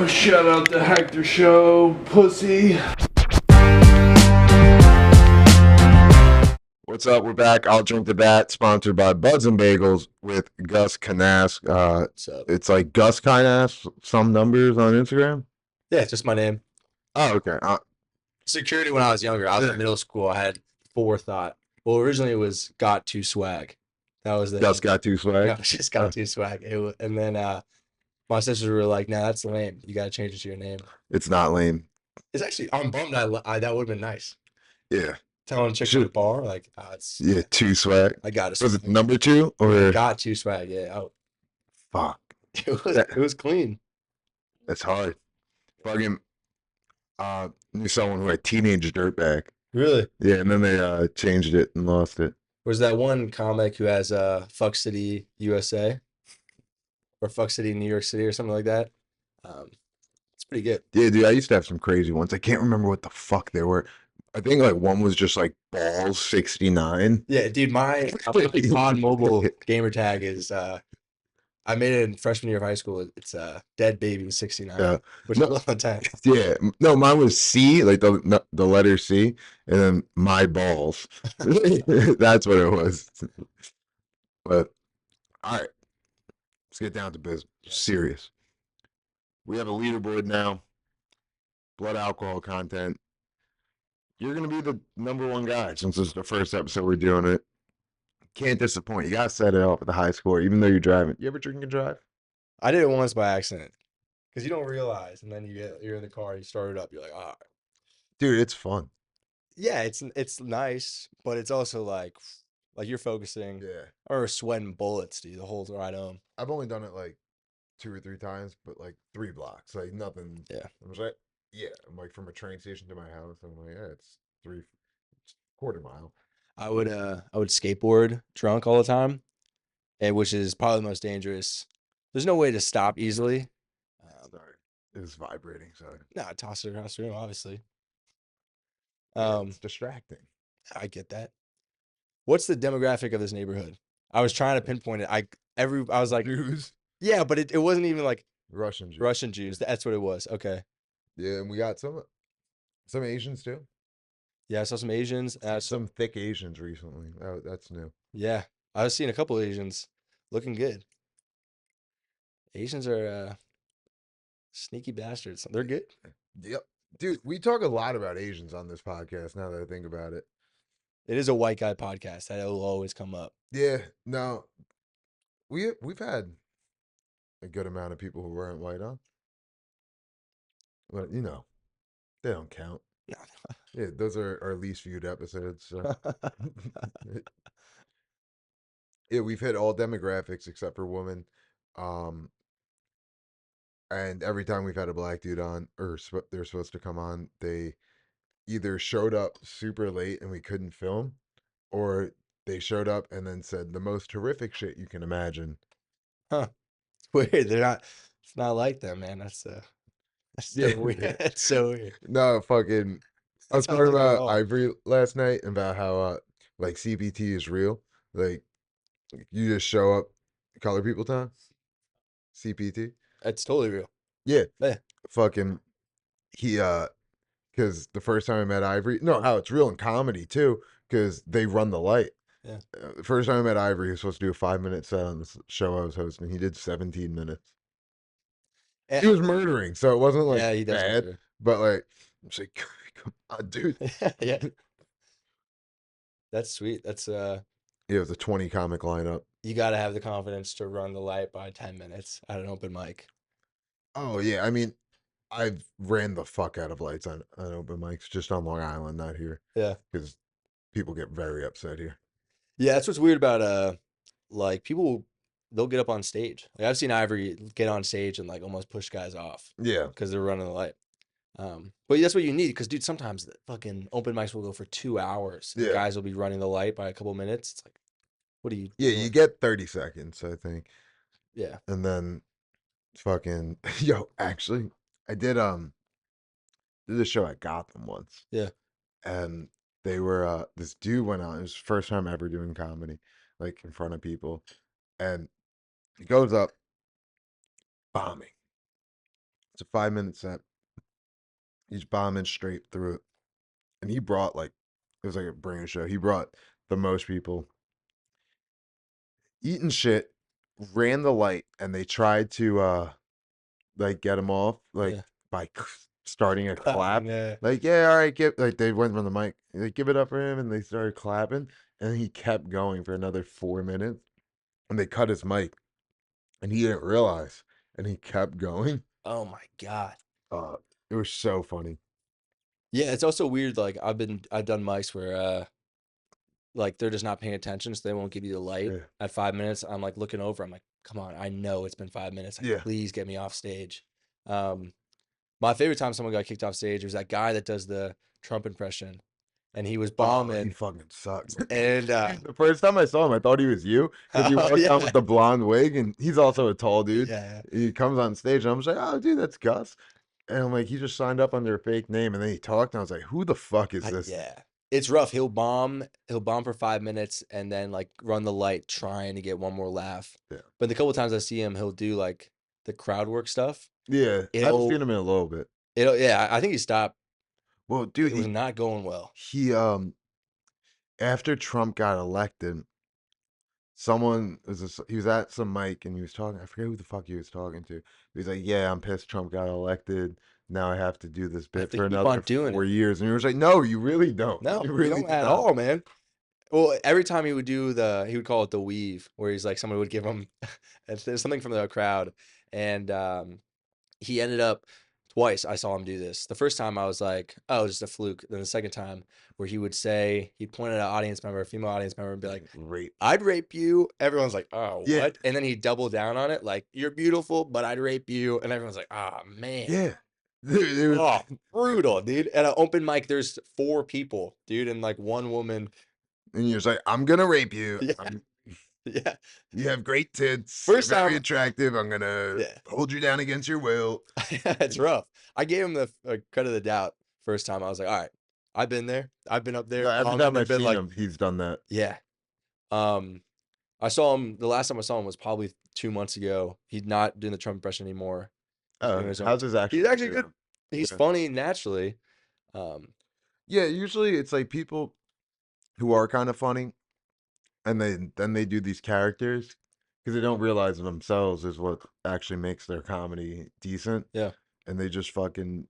Shout out the Hector Show, pussy. What's up? We're back. I'll Drink the Bat, sponsored by Buds and Bagels with Gus Kynast. What's up? It's like Gus Kynast, some numbers on Instagram. Yeah, it's just my name. Oh, okay. Security when I was younger. I was in middle school. I had forethought. Well, originally it was got to swag. That was the Gus got too swag. No, it just got to swag. And then my sisters were like, "Nah, that's lame. You got to change it to your name." It's not lame. It's actually I'm bummed. That would have been nice. Yeah. Telling a chick at the bar like, it's Yeah, two swag. I got it. Was it number 2 or got to swag? Yeah. fuck? It was clean. That's hard. Fucking knew someone who had teenage dirtbag. Really? Yeah, and then they changed it and lost it. Was that one comic who has Fuck City USA or Fuck City New York City or something like that? It's pretty good. Yeah, dude, I used to have some crazy ones. I can't remember what the fuck they were. I think like one was just like balls 69. Yeah, dude, my COD mobile gamer tag is I made it in freshman year of high school. It's Dead Baby 69, Yeah. which is a time. Yeah, no, mine was C, like the letter C, and then my balls. That's what it was. But all right, let's get down to business. Serious. We have a leaderboard now. Blood alcohol content. You're gonna be the number one guy since it's the first episode we're doing it. Can't disappoint. You gotta set it off with a high score, even though you're driving. You ever drink and drive? I did it once by accident because you don't realize, and then you're in the car, you start it up, you're like, ah, Dude, it's fun. yeah, it's nice, but it's also like you're focusing Yeah. or sweating bullets, dude, the whole ride home. I've only done it like 2 or 3 times, but like 3 blocks, like nothing. Yeah. I was like, yeah, I'm like from a train station to my house. I'm like, yeah, it's quarter mile. I would skateboard drunk all the time, and which is probably the most dangerous. There's no way to stop easily. Sorry, it was vibrating. Sorry. No, toss it across the room, obviously. It's distracting. I get that. What's the demographic of this neighborhood? I was trying to pinpoint it. I was like, Jews, yeah, but it wasn't even like Russian Jews. Russian Jews. That's what it was. Okay. Yeah, and we got some Asians too. Yeah, I saw some Asians. Some thick Asians recently. That's new. Yeah, I was seeing a couple Asians looking good. Asians are sneaky bastards. They're good. Yep, dude. We talk a lot about Asians on this podcast. Now that I think about it, It is a white guy podcast. That will always come up. yeah. No, we've had a good amount of people who weren't white on, but they don't count. Yeah, those are our least viewed episodes. So. Yeah, we've hit all demographics except for women. And every time we've had a black dude on, or they're supposed to come on, they either showed up super late and we couldn't film, or they showed up and then said the most horrific shit you can imagine. Huh. It's weird. They're not. It's not like them, man. That's so weird. Yeah. It's so weird. No, fucking. I was Sounds talking like it at about all. Ivory last night and about how like CPT is real. Like you just show up, color people time. CPT. It's totally real. Yeah. Yeah. Fucking he because the first time I met Ivory, no, how it's real in comedy too, because they run the light. Yeah. The first time I met Ivory, he was supposed to do a 5-minute set on this show I was hosting. He did 17 minutes. And- He was murdering, so it wasn't like yeah, he does. bad, murder. but like, I'm just like, come on, dude. Yeah. That's sweet. That's It was a 20 comic lineup. you got to have the confidence to run the light by 10 minutes at an open mic. Oh yeah, I mean, I've ran the fuck out of lights on open mics, just on Long Island, not here. Yeah. Because people get very upset here. Yeah, that's what's weird about like people they'll get up on stage. Like I've seen Ivory get on stage and like almost push guys off Yeah. because they're running the light. But that's what you need because dude, sometimes the fucking open mics will go for 2 hours. And Yeah. guys will be running the light by a couple minutes. It's like, what are you? Yeah, doing? you get 30 seconds, I think. Yeah. And then fucking yo, actually, I did a show at Gotham once. Yeah. And they were this dude went on, it was his first time ever doing comedy, like in front of people. And he goes up bombing. It's a 5 minute set. He's bombing straight through it. And he brought like it was like a bringer show. He brought the most people eating shit, ran the light, and they tried to like get him off like Yeah. by starting a clap. Yeah. Like, yeah, all right, give like they went from the mic, like give it up for him, and they started clapping, and he kept going for another 4 minutes, and they cut his mic, and he didn't realize, and he kept going. Oh my God. Uh, it was so funny. Yeah, it's also weird. Like I've done mics where like they're just not paying attention, so they won't give you the light Yeah, at 5 minutes. I'm like looking over. I'm like, come on, I know it's been 5 minutes. Like, yeah. please get me off stage. Um, my favorite time someone got kicked off stage was that guy that does the Trump impression, and he was Oh, he bombing. fucking sucks. And The first time I saw him, I thought he was you because he oh walked out yeah, with the blonde wig, and he's also a tall dude. yeah, He comes on stage, and I'm just like, "Oh, dude, that's Gus." And I'm like, he just signed up under a fake name, and then he talked, and I was like, "Who the fuck is this?" yeah. It's rough. He'll bomb for 5 minutes and then like run the light trying to get one more laugh. Yeah, But the couple times I see him, he'll do like the crowd work stuff. yeah. I've It'll seen him in a little bit. yeah. I think he stopped. Well, dude, It was not going well. he after Trump got elected, he was at some mic and he was talking. I forget who the fuck he was talking to. He was like, "Yeah, I'm pissed Trump got elected. Now I have to do this I bit have to for keep on another doing 4 years." And he was like, "No, you really don't. No, You you really don't do at not." all, man. Well, every time he would do he would call it the weave, where he's like, somebody would give him there's something from the crowd, and he ended up twice. I saw him do this. The first time I was like, oh, just a fluke. Then the second time, where he'd point at an audience member, a female audience member, and be like, Rape. "I'd rape you." Everyone's like, "Oh, Yeah, what?" And then he'd double down on it, like, "You're beautiful, but I'd rape you." And everyone's like, "Ah, man." yeah. It was, Oh, brutal, dude. At an open mic, there's 4 people, dude, and like one woman. and you're just like, "I'm gonna rape you. Yeah, yeah. You have great tits. You're First very time, attractive. I'm gonna yeah, hold you down against your will." it's rough. I gave him the credit of the doubt first time. I was like, all right, I've been there. I've been up there, Yeah, every bombing time and I've been seen like, him, he's done that. yeah. Um, I saw him, the last time I saw him was probably 2 months ago. He's not doing the Trump impression anymore. He's doing his own. How's his He's actual actually shit? good. He's Yeah. funny naturally. Um, Yeah, usually it's like people who are kind of funny, and then they do these characters because they don't realize themselves is what actually makes their comedy decent, yeah. and they just fucking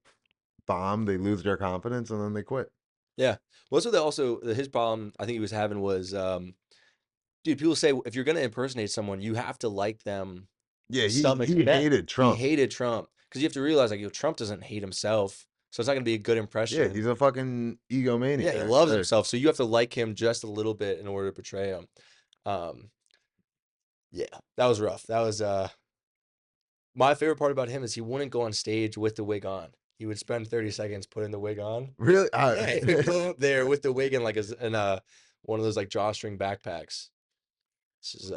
bomb. They lose their confidence, and then they quit. Yeah. Well, that's what they also his problem I think he was having was dude, people say if you're gonna impersonate someone, you have to like them Yeah, to some he extent. hated He Trump. hated Trump because you have to realize like Trump doesn't hate himself, so it's not gonna be a good Yeah, impression. he's a fucking Yeah, he egomaniac. loves himself, so you have to like him just a little bit in order to portray him. Um, yeah, that was rough. That was my favorite part about him is he wouldn't go on stage with the wig on. He would spend 30 seconds putting the wig on. Really? Yeah, he would go up there with the wig and like in one of those like drawstring backpacks. This is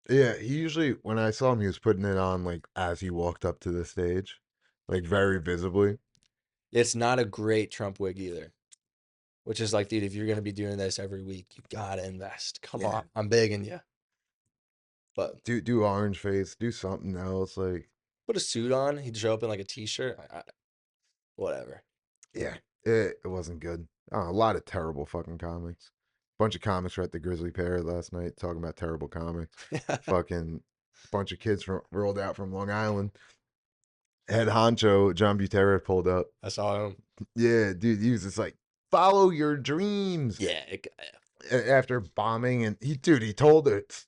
Yeah, he usually when I saw him, he was putting it on like as he walked up to the stage, like very visibly. it's not a great Trump wig either. Which is like, dude, if you're gonna be doing this every week, you gotta invest. Come Yeah. on, I'm begging you. But Do orange face, do something else. Like, put a suit on. He'd show up in like a t-shirt. Whatever. yeah, it wasn't good. A lot of terrible fucking comics. Bunch of comics were at the Grizzly Pear last night talking about terrible comics. Fucking bunch of kids rolled out from Long Island. Head honcho John Butera pulled up. I saw him. Yeah, dude, he was just like, follow your dreams. Yeah, After bombing, and he told it.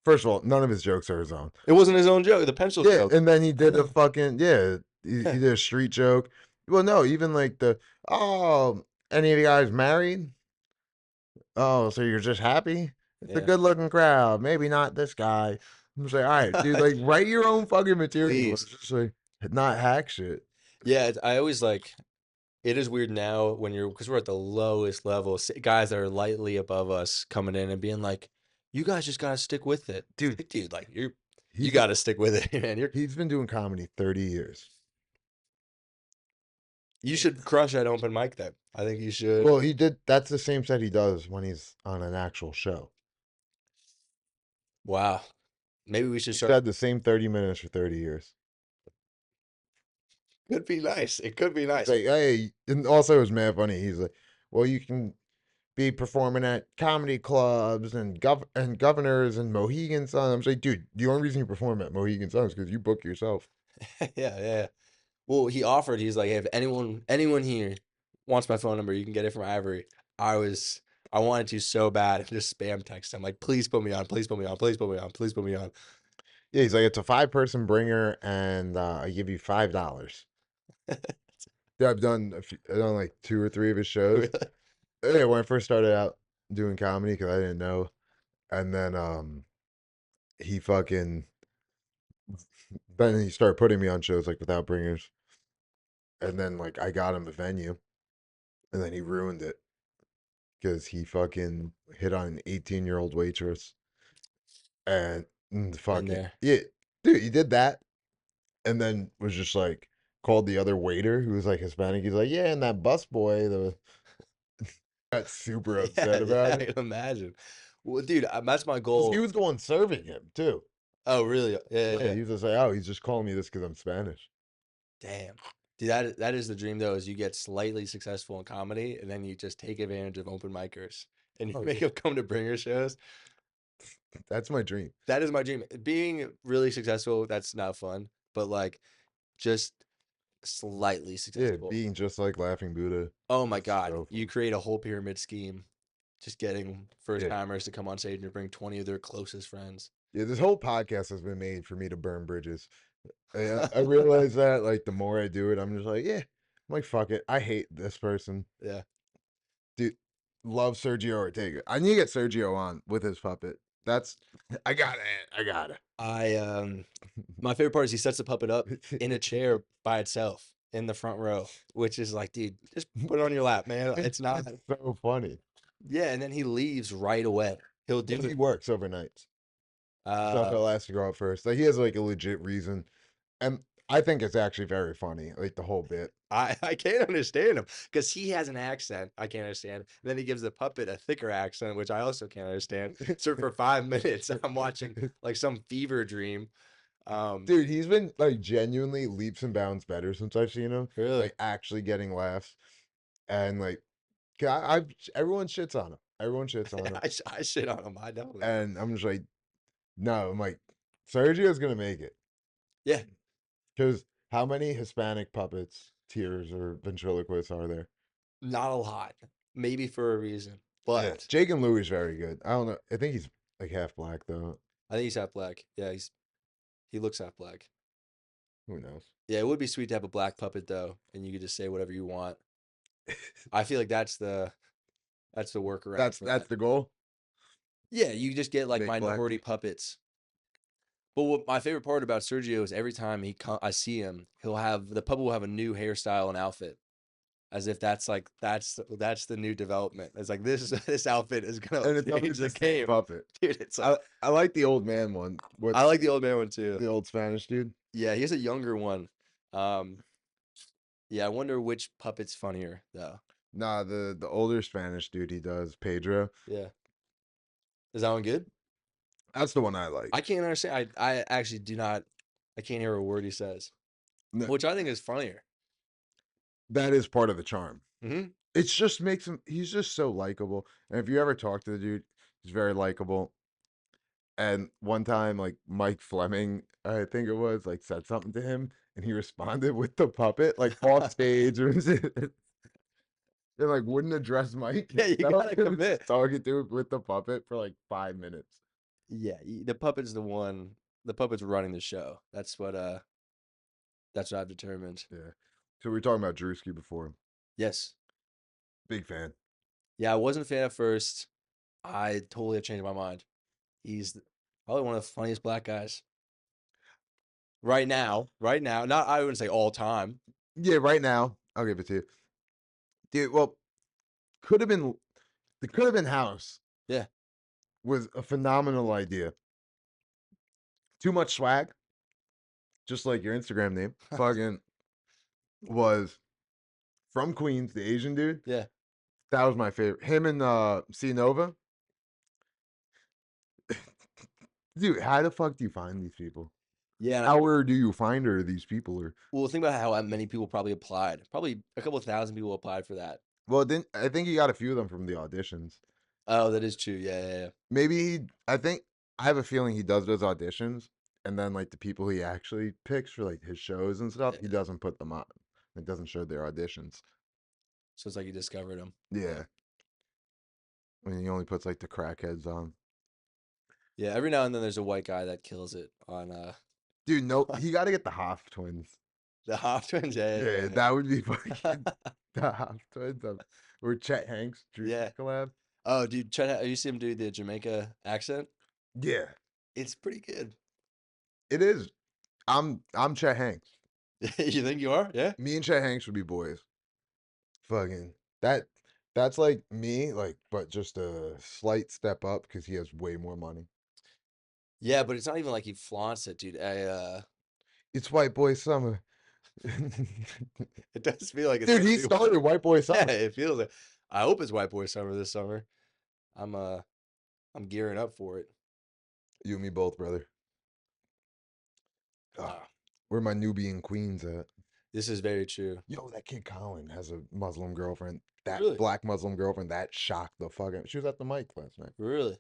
First of all, none of his jokes are his own. it wasn't his own joke. The pencil Yeah, joke. and then he did a fucking he did a street joke. Well, no, even like any of you guys married? Oh, so you're just happy? It's a Yeah. good looking crowd. Maybe not this guy. I'm just like, all right, dude, like write your own fucking material. It's Please. just like not hack shit. Yeah, I always like. It is weird now when because we're at the lowest level. Guys that are lightly above us coming in and being like, "You guys just gotta stick with it, Dude, Like, dude. Like you he's gotta stick with it, man. he's been doing comedy 30 years. You should crush at open mic then. I think you should. Well, he did. That's the same set he does when he's on an actual show. Wow. Maybe we should He start. said the same 30 minutes for 30 years. Could be nice. It could be It's nice. like, hey, and also it was mad funny. He's like, well, you can be performing at comedy clubs and governors and Mohegan Sun. I'm like, dude, the only reason you perform at Mohegan Sun is because you book yourself. Yeah. Well, he offered. He's like, hey, if anyone here wants my phone number, you can get it from Ivory. I wanted to so bad, just spam text him like, please put me on, please put me on, please put me on, please put me on. Yeah, he's like, it's a 5-person bringer, and I give you $5. Yeah, I've done like 2 or 3 of his shows. Really? Yeah, when I first started out doing comedy, because I didn't know, and then he fucking then he started putting me on shows like without bringers, and then like I got him a venue, and then he ruined it because he fucking hit on an 18-year-old waitress, and Been fucking there. yeah, dude, he did that, and then was just like called the other waiter who was like Hispanic. He's like, yeah, and that bus boy, the got super upset Yeah, about I it. can imagine. Well, dude, that's my 'Cause he goal. was the one serving him too. Oh, really? Yeah, Yeah. he was just like, oh, he's just calling me this because I'm Spanish. Damn. Dude, that is the dream though, is you get slightly successful in comedy and then you just take advantage of open micers and you Oh, make yeah. them come to bringer shows. That's my dream. That is my dream. Being really successful, that's not fun, but like just slightly Yeah, successful. being just like Laughing Buddha. Oh my That's God. so You fun. create a whole pyramid scheme, just getting first Yeah. timers to come on stage and bring 20 of their closest friends. Yeah, this whole podcast has been made for me to burn bridges. I realize that like the more I do it, I'm just like, yeah, I'm like, fuck it. I hate this person. Yeah. Dude, love Sergio Ortega. I need to get Sergio on with his puppet. That's I got it. I got My favorite part is he sets the puppet up in a chair by itself in the front row, which is like, dude, just put it on your lap, man. It's not. It's so funny. Yeah, and then he leaves right away. He'll do Because he it. works overnight. So Uh, he'll ask to go out first. Like he has like a legit reason. And I think it's actually very funny, like the whole bit. I can't understand him because he has an accent I can't understand. And then he gives the puppet a thicker accent, which I also can't understand. So for 5 minutes, I'm watching like some fever dream. Dude, he's been like genuinely leaps and bounds better since I've seen him. Really, Like actually getting laughs. And like 'cause I've everyone shits on him. Everyone shits on him. I shit on him. I definitely do. And I'm just like, no, I'm like, Sergio's gonna make it. Yeah, Because how many Hispanic puppets, tears, or ventriloquists are there? not a lot. Maybe for a reason, Yeah. but Jake and Louie is very good. I don't know. I think he's like half black though. I think he's half black. Yeah, he looks half black. Who knows? Yeah, it would be sweet to have a black puppet though, and you could just say whatever you want. I feel like that's the workaround for That's that. the goal. Yeah, you just get like Make black minority people. puppets. But what my favorite part about Sergio is every time I see him, the puppet will have a new hairstyle and outfit, as if that's the new development. It's like this outfit is gonna And it's change always the the same game, puppet. dude. It's like I like the old man one. I What's like the old man one too. the old Spanish dude? Yeah, he has a younger one. Um, yeah, I wonder which puppet's funnier though. Nah, the older Spanish dude he does, Pedro. Yeah, is that one good? That's the one I I like. can't understand. I actually do not. I can't hear a word he says, No, which I think is funnier. that is part of the charm. Hmm. It's just makes him he's just so likable. And if you ever talk to the dude, he's very likable. And one time, like Mike Fleming, I think it was, like said something to him, and he responded with the puppet, like off stage, or and like wouldn't address Mike. Yeah, you gotta commit. Just talking to him with the puppet for like 5 minutes. Yeah, the puppet's the one. The puppet's running the show. That's what I've determined. Yeah. So we were talking about Drewski before. Yes. Big fan. Yeah, I wasn't a fan at first. I totally have changed my mind. Probably one of the funniest black guys right now. Right now, not I wouldn't say all time. Yeah, right now, I'll give it to you. Dude, well, could have been the could have been house Yeah. was a phenomenal idea. Too much swag, just like your Instagram name. Fucking was from Queens, the Asian dude. Yeah. That was my favorite. Him and C Nova. Dude, how the fuck do you find these people? Yeah. How do you find her? These people are. Well, think about how many people probably applied. Probably a couple thousand people applied for that. Well, then I think he got a few of them from the auditions. Oh, that is true. Yeah. Maybe he. I think I have a feeling he does those auditions, and then like the people he actually picks for like his shows and stuff, he doesn't put them on. It doesn't show their auditions. So it's like you discovered them. Yeah. I mean, he only puts like the crackheads on. Yeah. Every now and then there's a white guy that kills it on Dude, no, he got to get the Hoff twins. the Hoff twins. Yeah, that would be fucking the Hoff twins. Or Chet Hanks Drew Yeah. collab. Oh, dude, you see him do the Jamaica accent? Yeah, It's pretty good. it is. I'm Chet Hanks. You think you are? Yeah. Me and Chet Hanks would be boys. Fucking that. That's like me, like, but just a slight step up because he has way more money. Yeah, but it's not even like he flaunts it, dude. It's White Boy Summer. It does feel like it's Dude, gonna he be started White Boy Yeah, Summer. it feels like. I hope it's White Boy Summer this summer. I'm gearing up for it. You and me both, brother. Ah, Where my Nubian queens at? this is very true. Yo, that kid Colin has a Muslim girlfriend. That Really? black Muslim girlfriend, that shocked the fucking. She was at the mic last night. Really?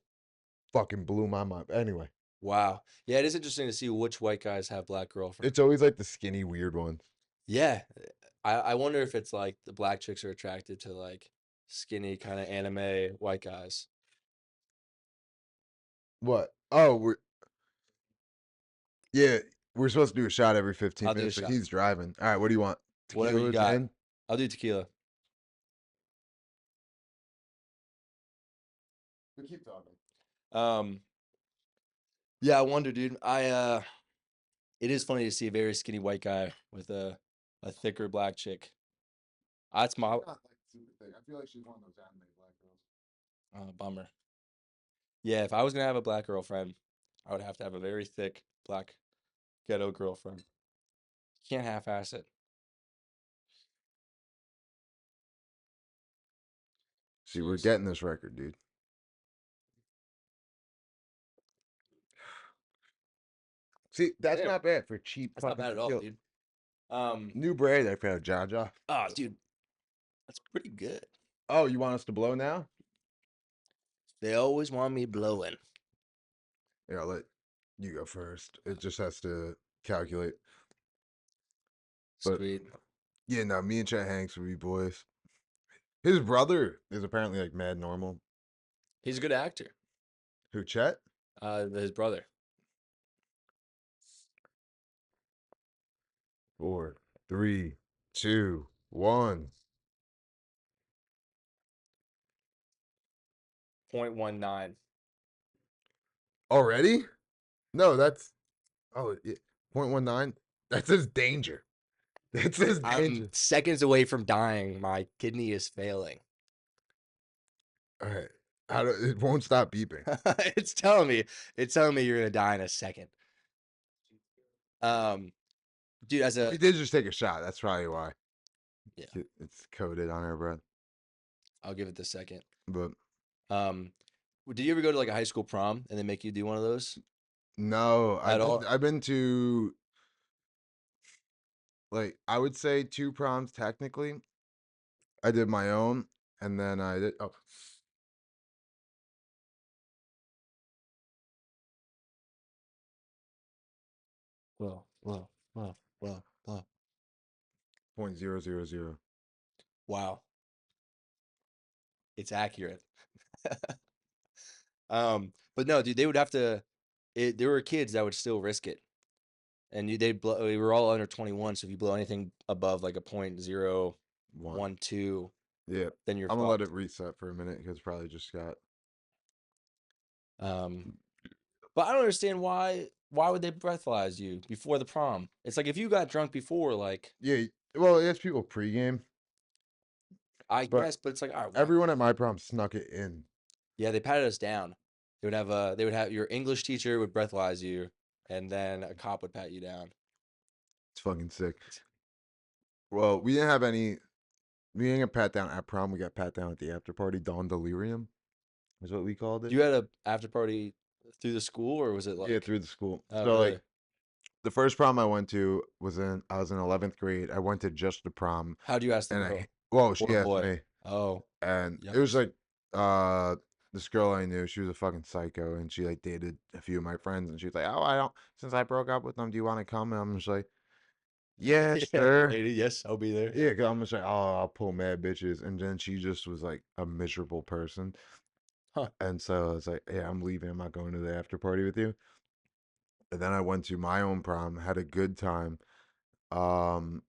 Fucking blew my mind. Anyway, Wow. Yeah, it is interesting to see which white guys have black girlfriends. it's always like the skinny, weird ones. Yeah. I wonder if it's like the black chicks are attracted to like skinny kind of anime white guys. What? Oh, yeah, we're supposed to do a shot every 15 I'll do a minutes, but shot. he's driving. All right, what do you want? Whatever you Tequila, got. gin? I'll do tequila. We keep talking. Yeah, I wonder, dude. It is funny to see a very skinny white guy with a thicker black chick. That's my Not like super thick. I feel like she's one of those anime black girls. bummer. Yeah, if I was gonna have a black girlfriend, I would have to have a very thick black ghetto girlfriend. Can't half-ass it. See, we're Jeez. getting this record, dude. See, that's Damn. not bad for cheap. That's not fucking bad at all, tequila. dude. New braid I found, Jaja. Dude, that's pretty good. Oh, you want us to blow now? They always want me blowing. Yeah, I'll let you go first. It just has to calculate. But Sweet. yeah, no, me and Chet Hanks would be boys. His brother is apparently like mad normal. He's a good actor. Who, Chet? His brother. 4, 3, 2, 1. 0.19. Already? No, that's oh, 0.19. That says danger. That says danger. I'm seconds away from dying. My kidney is failing. All right. It won't stop beeping. It's telling me you're gonna die in a second. Dude, as a We did just take a shot. That's probably why. Yeah. It's coated on our breath. I'll give it the second. But Did you ever go to like a high school prom and they make you do one of those? no, At all? I've been to like I would say 2 proms technically. I did my own, and then I did 0.000. Wow, it's accurate. But no, dude, they would have to. There were kids that would still risk it, and they'd blow. We were all under 21, so if you blow anything above like a 0.012, Yeah, then you're I'm gonna let fucked. it reset for a minute because probably just got. But I don't understand why. Why would they breathalyze you before the prom? It's like if you got drunk before, like Yeah, well, it's people pregame, I but guess, but it's like, all right, everyone at my prom snuck it in. yeah, they patted us down. They would have your English teacher would breathalyze you, and then a cop would pat you down. It's fucking sick. Well, we didn't have any. We didn't get pat down at prom. We got pat down at the after party. Dawn delirium is what we called it. You had a after party through the school, or was it Yeah, like? through the school. Oh, So really? like The first prom I went to I was in 11th grade. I went to just the prom, How'd you ask the and girl she or asked boy? me, Oh, and it was yikes. like uh this girl I knew. She was a fucking psycho, and she like dated a few of my friends, and she was like, "Oh, I don't. Since I broke up with them, do you want to come?" And I'm just like, "Yeah, Yeah, sure." lady, yes, I'll be there. Yeah, 'cause I'm just like, "Oh, I'll pull mad bitches," and then she just was like a miserable person, Huh. and so I was like, "Yeah, I'm leaving. I'm not going to the after party with you." And then I went to my own prom, had a good time. Um,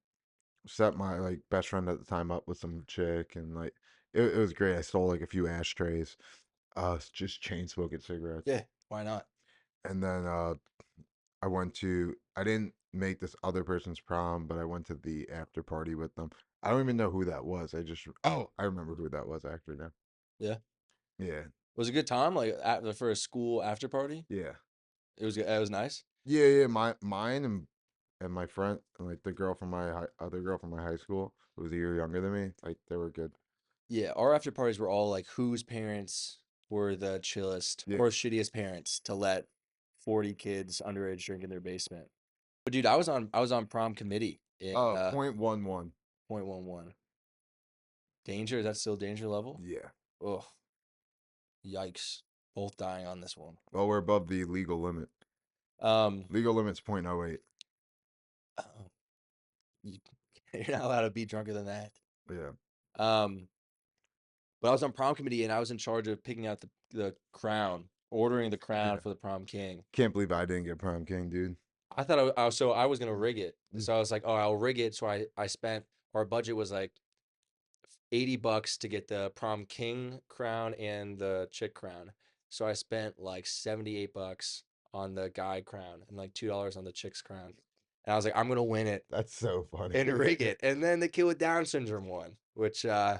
Set my like best friend at the time up with some chick, and like it was great. I stole like a few ashtrays, just chain smoking cigarettes, Yeah, why not? and then I didn't make this other person's prom, but I went to the after party with them. I don't even know who that was. I remember who that was actually now. Yeah. Yeah, Was it a good time, like for a school after party? yeah, It was good. It was nice. yeah. Mine and my friend, and like the girl from other girl from my high school, who was a year younger than me. Like they were good. Yeah, our after parties were all like whose parents were the chillest Yeah. or shittiest parents to let 40 kids underage drink in their basement. But dude, I was on prom committee in .11. .11. Danger, is that still danger level? Yeah. Ugh, yikes. Both dying on this one. Well, we're above the legal limit. Um, Legal limit's .08. oh, you, you're not allowed to be drunker than that. Yeah. Um, but I was on prom committee and I was in charge of picking out the crown, ordering the crown Yeah. for the prom king. Can't believe I didn't get prom king, dude. I thought so I was gonna rig it. So I was like, oh, I'll rig it. So I spent our budget was like $80 to get the prom king crown and the chick crown. So I spent like $78 on the guy crown and like $2 on the chick's crown. And I was like, I'm gonna win it That's so funny. and rig it. And then the kid with Down syndrome won, which All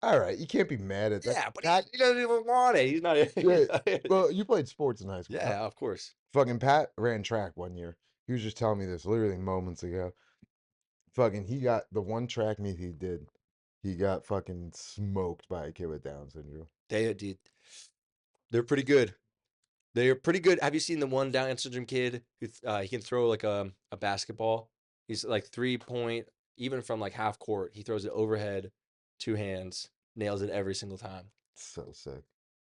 right, you can't be mad at that. yeah, but Pat, he doesn't even want it. He's not. yeah, well, you played sports in high school. Yeah, of course. Fucking Pat ran track one year. He was just telling me this literally moments ago. Fucking, he got the one track meet he did. He got fucking smoked by a kid with Down syndrome. Dude, they're pretty good. They're pretty good. Have you seen the one Down syndrome kid who he can throw like a basketball? He's like 3 point, even from like half court. He throws it overhead, two hands, nails it every single time. So sick.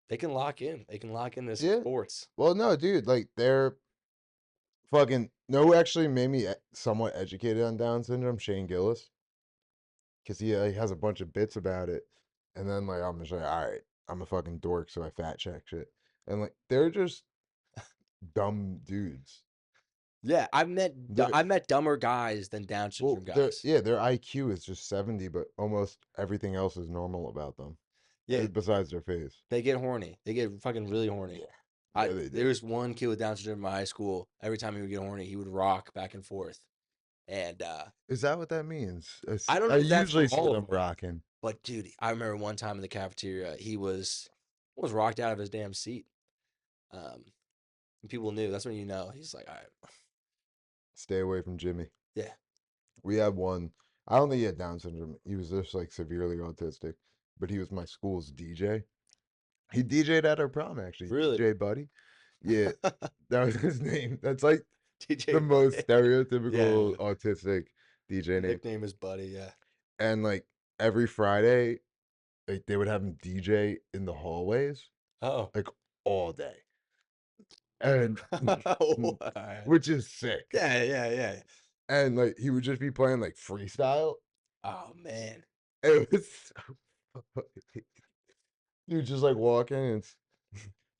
They can lock in. They can lock in this Yeah. sports. Well, no, dude, like they're fucking. No, actually made me somewhat educated on Down syndrome. Shane Gillis, because he has a bunch of bits about it, and then like I'm just like, all right, I'm a fucking dork, so I fact check shit, and like they're just dumb dudes. Yeah, They're I met dumber guys than Down well, syndrome guys. their IQ is just 70, but almost everything else is normal about them, Yeah, besides their face. they get horny. They get fucking really horny. Yeah, they There do. was one kid with Down syndrome in my high school. Every time he would get horny, he would rock back and forth. And Is that what that means? I don't I know if that's usually for see all of them them, rocking. but dude, I remember one time in the cafeteria, he was rocked out of his damn seat. And people knew. That's when you know. He's like, all right, Stay away from Jimmy. yeah, We had one. I don't think he had Down syndrome. He was just like severely autistic, but he was my school's DJ. He DJ'd at our prom actually. really. DJ Buddy. Yeah, that was his name. That's like DJ the most Buddy. Yeah, stereotypical autistic DJ name. nickname is Buddy. Yeah. And like every Friday, like they would have him DJ in the hallways, Oh. like all day. And Alright. which is sick. Yeah, yeah, yeah. And like he would just be playing like freestyle. Oh man. It was so funny. You just like walking and it's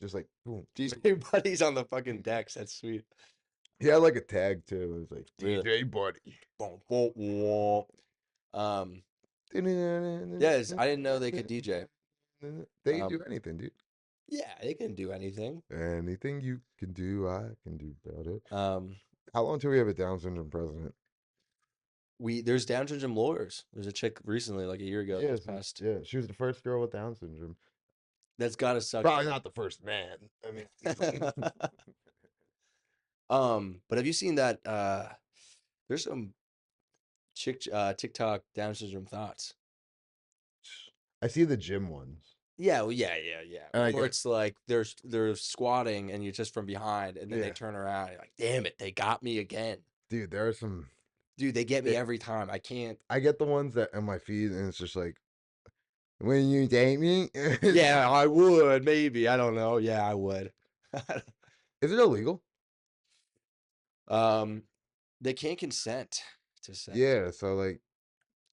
just like boom. DJ Buddy's on the fucking decks. That's sweet. He had like a tag too. It was like Really? DJ Buddy. Boom, boom, boom. Yes, I didn't know they could DJ. They can Um, do anything, dude. yeah, they can do anything. Anything you can do, I can do better. Um, How long till we have a Down syndrome president? there's Down syndrome lawyers. There's a chick recently, like a year ago, Yes, that's passed. yeah. She was the first girl with Down syndrome. That's gotta suck. Probably not the first man. I mean, But have you seen that? There's some TikTok Down syndrome thoughts. I see the gym ones. Yeah, well, yeah. And I Or get, it's like they're squatting and you're just from behind, and then they yeah, turn around. You're like, damn it, they got me again, dude, there are some. dude. They get me It, every time. I can't. I get the ones that on my feed, and it's just like, when you date me, Yeah, I would maybe. I don't know. Yeah, I would. is it illegal? um, they can't consent to sex. Yeah, so like,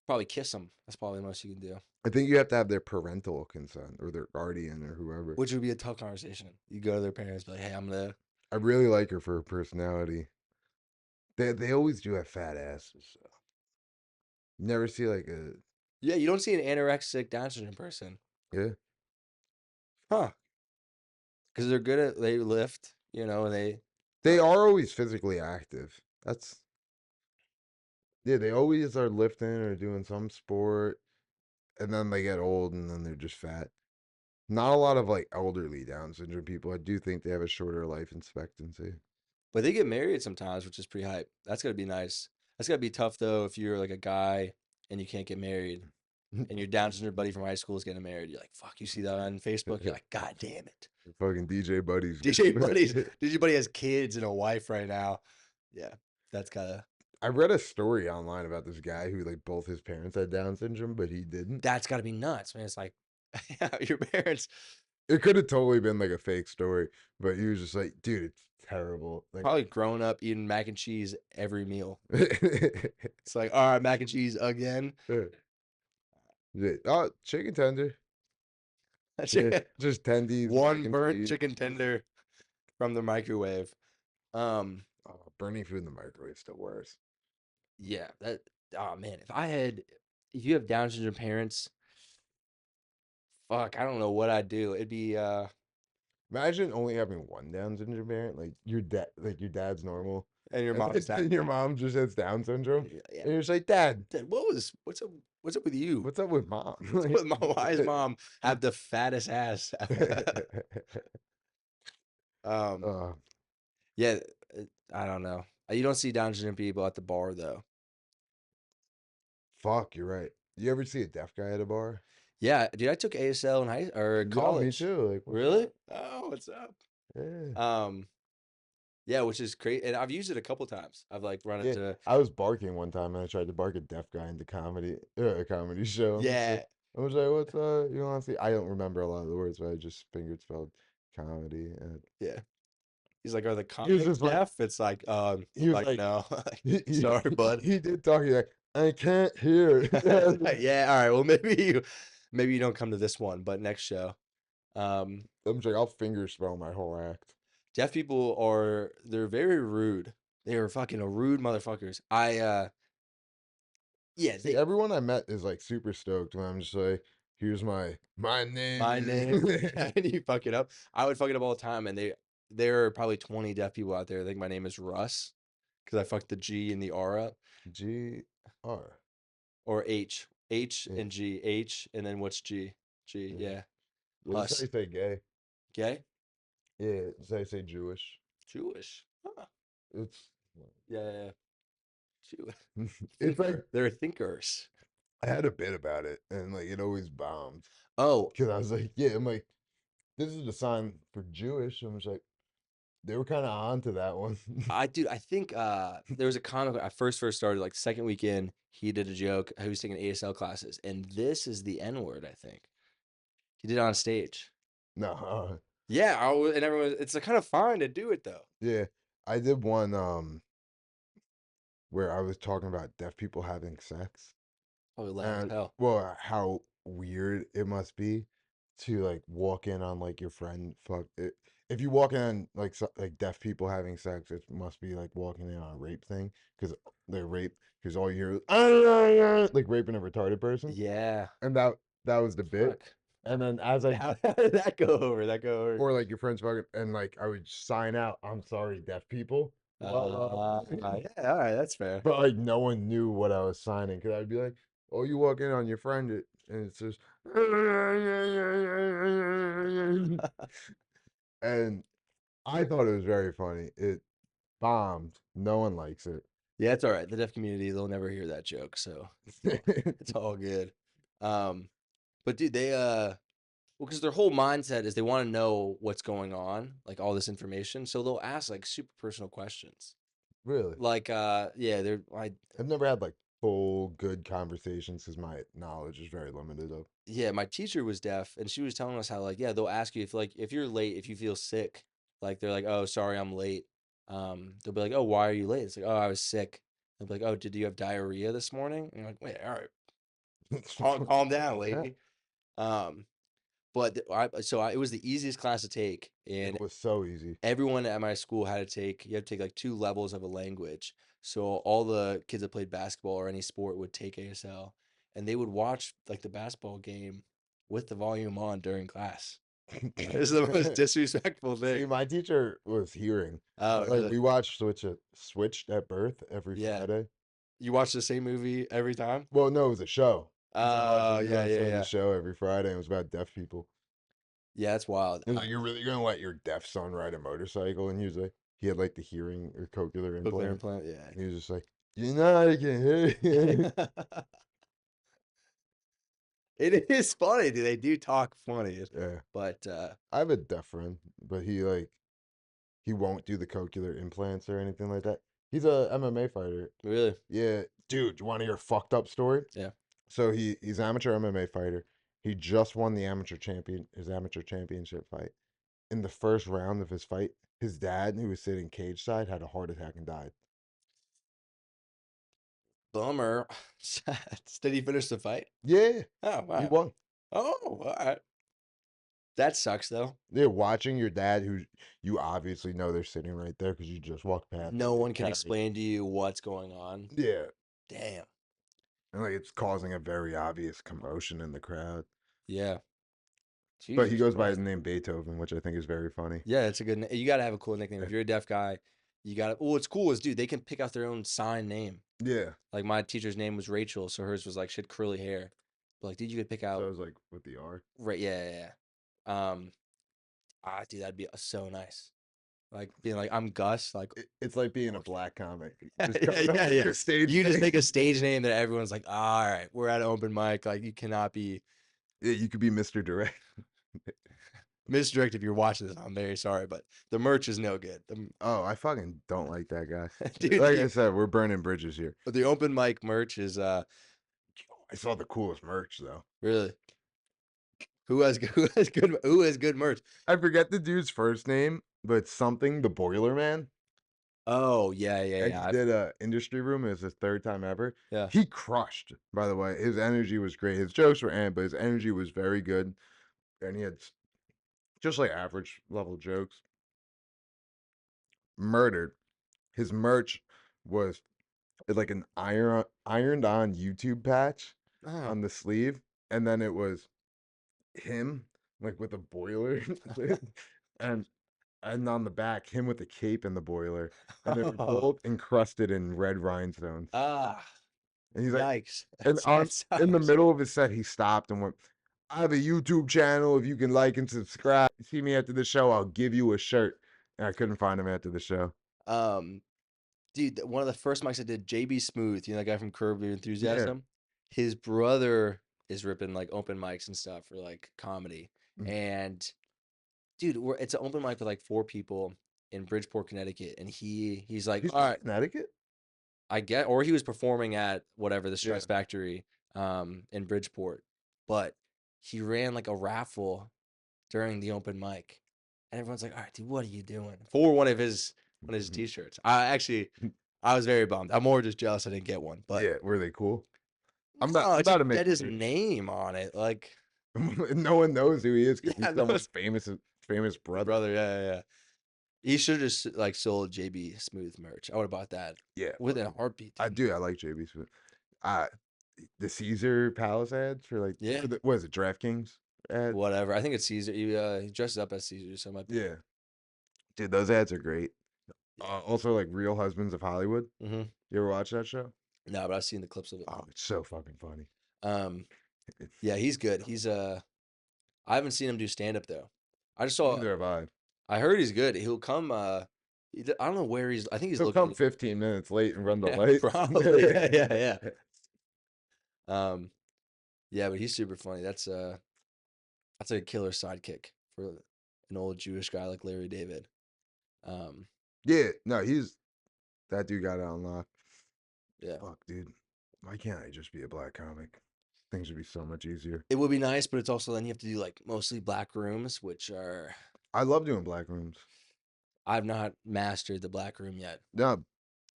Probably kiss them. That's probably the most you can do. I think you have to have their parental consent or their guardian or whoever. Which would be a tough conversation. You go to their parents, be like, "Hey, I'm gonna." I really like her for her personality. They always do have fat asses. So. You never see like a Yeah, you don't see an anorexic Down syndrome person, yeah. huh? Because they're good at they lift, and They are always physically active. That's yeah. They always are lifting or doing some sport, and then they get old and then they're just fat. Not a lot of like elderly Down syndrome people. I do think they have a shorter life expectancy. but they get married sometimes, which is pretty hype. That's gotta be nice. That's gotta be tough though if you're like a guy and you can't get married, and your Down syndrome buddy from high school is getting married. You're like, fuck. You see that on Facebook? You're like, God damn it. Fucking DJ buddies. DJ buddy has kids and a wife right now. Yeah, that's gotta. I read a story online about this guy who like both his parents had Down syndrome, but he didn't. That's gotta be nuts, man. It's like, your parents It could have totally been like a fake story, but he was just like, dude, it's terrible. Like, probably grown up eating mac and cheese every meal. It's like, all right, mac and cheese again. oh, chicken tender. Yeah, just tendies. mac One and burnt cheese. chicken tender from the microwave. Um, Oh, burning food in the microwave is the worst. yeah, oh man, if you have Down syndrome parents, fuck, I don't know what I'd do. It'd be Imagine only having one Down syndrome parent, like your dad's normal, and your and mom's then your mom just has Down syndrome, yeah. and you're just like, Dad, Dad, what's up with you? what's up with mom? With why does mom have the fattest ass? Um, uh, yeah, I don't know. You don't see Down syndrome people at the bar though. fuck, you're right. You ever see a deaf guy at a bar? Yeah, dude, I took ASL in high or Yeah, me college. too. Like, what's Really? up? Oh, what's up? Yeah. Yeah, which is great, and I've used it a couple times. I've like run Yeah, into I was barking one time and I tried to bark a deaf guy into a comedy show. yeah, I was like, "What's you want to see?" I don't remember a lot of the words, but I just fingered spelled comedy. And yeah. He's like, are the he was comics just like, deaf? It's like, he was like like, no, he, sorry, bud. he did talk. He's like, I can't hear. Yeah, all right. Well, maybe you don't come to this one, but next show. Um, I'm just like, I'll finger spell my whole act. Deaf people they're very rude. They are fucking rude motherfuckers. Yeah, See, everyone I met is like super stoked when I'm just like, here's my name. my name, and you fuck it up. I would fuck it up all the time, and there are probably 20 deaf people out there that think my name is Russ because I fucked the G and the R up, GR. or H, Yeah. and G, H, and then what's G? G, Yeah. yeah. Well, that's how Us, you say gay. gay, Yeah, that's how you say Jewish. Jewish. Huh. It's Yeah. Jewish. it's like They're thinkers. I had a bit about it, and like it always bombed Oh, because I was like, yeah, I'm like, this is the sign for Jewish. I'm just like, they were kind of on to that one. I think there was a comic when I first started, like second weekend, he did a joke. He was taking ASL classes, and this is the N word, I think. He did it on stage. No, Yeah, and everyone, it's kind of fine to do it though. yeah, I did one where I was talking about deaf people having sex. Probably loud as And hell. well, how weird it must be to like walk in on like your friend fuck it. If you walk in on like deaf people having sex, it must be like walking in on a rape thing because they're rape because all you hear is like raping a retarded person, Yeah. and that was the bit. Fuck. And then as I How did that go over? That go over? or like your friends fucking and like I would sign out, I'm sorry, deaf people. Yeah, all right, that's fair. But like no one knew what I was signing because I'd be like, "Oh, you walk in on your friend, and it says," and I thought it was very funny. It bombed. No one likes it. Yeah, it's all right. The deaf community, they'll never hear that joke, so it's all good. But dude, Well, because their whole mindset is they want to know what's going on, like all this information. So they'll ask like super personal questions. Really? Like, yeah, I've never had like full good conversations because my knowledge is very limited of. yeah, my teacher was deaf, and she was telling us how like, yeah, they'll ask you if you're late, if you feel sick, like they're like, oh, sorry, I'm late. They'll be like, oh, why are you late? It's like, oh, I was sick. They'll be like, oh, did you have diarrhea this morning? And you're like, wait, all right, calm down, lady. Um, but it was the easiest class to take, and It was so easy. everyone at my school had to take you had to take like 2 levels of a language. So all the kids that played basketball or any sport would take ASL, and they would watch like the basketball game with the volume on during class. It's the most disrespectful See, thing. my teacher was hearing. Oh, Like really? we watched Switched at Birth every Yeah. Friday. You watch the same movie every time? Well, no, it was a show. He was watching Oh, a new yeah, yeah, episode of the yeah. show every Friday. And it was about deaf people. Yeah, it's wild. It was like, you're really gonna let your deaf son ride a motorcycle? And he was like, he had like the hearing or cochlear Cochlear implant. implant, And he was just like, you know, I can hear you. yeah. It is funny, dude. They do talk funny. Yeah. But I have a deaf friend, but he won't do the cochlear implants or anything like that. He's a MMA fighter. really, Yeah, dude, you want to hear a fucked up story? yeah. So he's an amateur MMA fighter. He just won his amateur championship fight. In the first round of his fight, his dad, who was sitting cage side, had a heart attack and died. Bummer. Did he finish the fight? Yeah, Oh, he wow. won. Oh, all right. That sucks though. Yeah, watching your dad, who you obviously know they're sitting right there because you just walked past. No them, one can carry- explain to you what's going on. Yeah, Damn. and like it's causing a very obvious commotion in the crowd. Yeah. But he Jesus goes by Christ. the name Beethoven, which I think is very funny. Yeah, it's a good. You gotta have a cool nickname. If Yeah. you're a deaf guy, you gotta. What's cool is, dude, they can pick out their own sign name. Yeah. Like my teacher's name was Rachel, so hers was like she had curly hair. But like, dude, you could pick So out I was like with the R. right. Yeah, yeah, yeah. Dude, that'd be so nice. Like being like, I'm Gus. Like, It's like being a black comic. yeah, Just yeah, coming up yeah, with yeah. your stage You just name. make a stage name that everyone's like, all right, we're at an open mic. Like, you cannot be Yeah, you could be Mr. Direct. misdirect if you're watching this. I'm very sorry, but the merch is no good. Oh, I fucking don't like that guy. Dude, Like I said, we're burning bridges here. the open mic merch is I saw the coolest merch though. really who has good merch. I forget the dude's first name, but it's something the Boiler Man. Oh yeah, yeah, I yeah. did a industry room. It was his third time ever. Yeah. He crushed. By the way, his energy was great. His jokes were but his energy was very good, and he had just like average level jokes. Murdered. His merch was like an ironed on YouTube patch Oh. on the sleeve, and then it was him like with a boiler, and on the back him with the cape and the boiler, and they were both encrusted in red rhinestones. Ah, And he's like, yikes. and That in the sucks. middle of his set, he stopped and went, "I have a YouTube channel. If you can like and subscribe, see me after the show, I'll give you a shirt." And I couldn't find him after the show. Dude, one of the first mics I did, JB Smooth, you know that guy from Curb Your Yeah. Enthusiasm? His brother is ripping like open mics and stuff for like comedy. Mm. And dude, it's an open mic with like 4 people in Bridgeport, Connecticut, and he's like, He's all from right, Connecticut. or he was performing at whatever the Stress Yeah. Factory in Bridgeport, but he ran like a raffle during the open mic, and everyone's like, all right, dude, what are you doing for one of his t-shirts? I was very bummed. I'm more just jealous I didn't get one, but Yeah, were they cool? I'm no, about it to just make had his merch. name on it, like No one knows who he is. 'Cause Yeah, he's no someone's famous brother. brother. Yeah, yeah, yeah. He should have just like sold JB Smooth merch. I would have bought that Yeah, within a heartbeat. I dude. do. I like JB Smith. The Caesar Palace ads for like Yeah. what is it, DraftKings ad? Whatever. I think it's Caesar. He dresses up as Caesar, so it might be. Yeah, dude, those ads are great. Also, like Real Husbands of Hollywood. Mm-hmm. You ever watch that show? No, but I've seen the clips of it. Oh, it's so fucking funny. Yeah, he's good. He's I haven't seen him do stand up though. I just saw. Neither have I. I heard he's good. He'll come. I don't know where he's. I think he's He'll come located. 15 minutes late and run the Yeah, lights. probably. Yeah. Yeah, but he's super funny. That's That's a killer sidekick for an old Jewish guy like Larry David. Um, Yeah, no, that dude got it unlocked. yeah. Fuck, dude. Why can't I just be a black comic? Things would be so much easier. It would be nice, but it's also then you have to do like mostly black rooms, which are I love doing black rooms. I've not mastered the black room yet. No,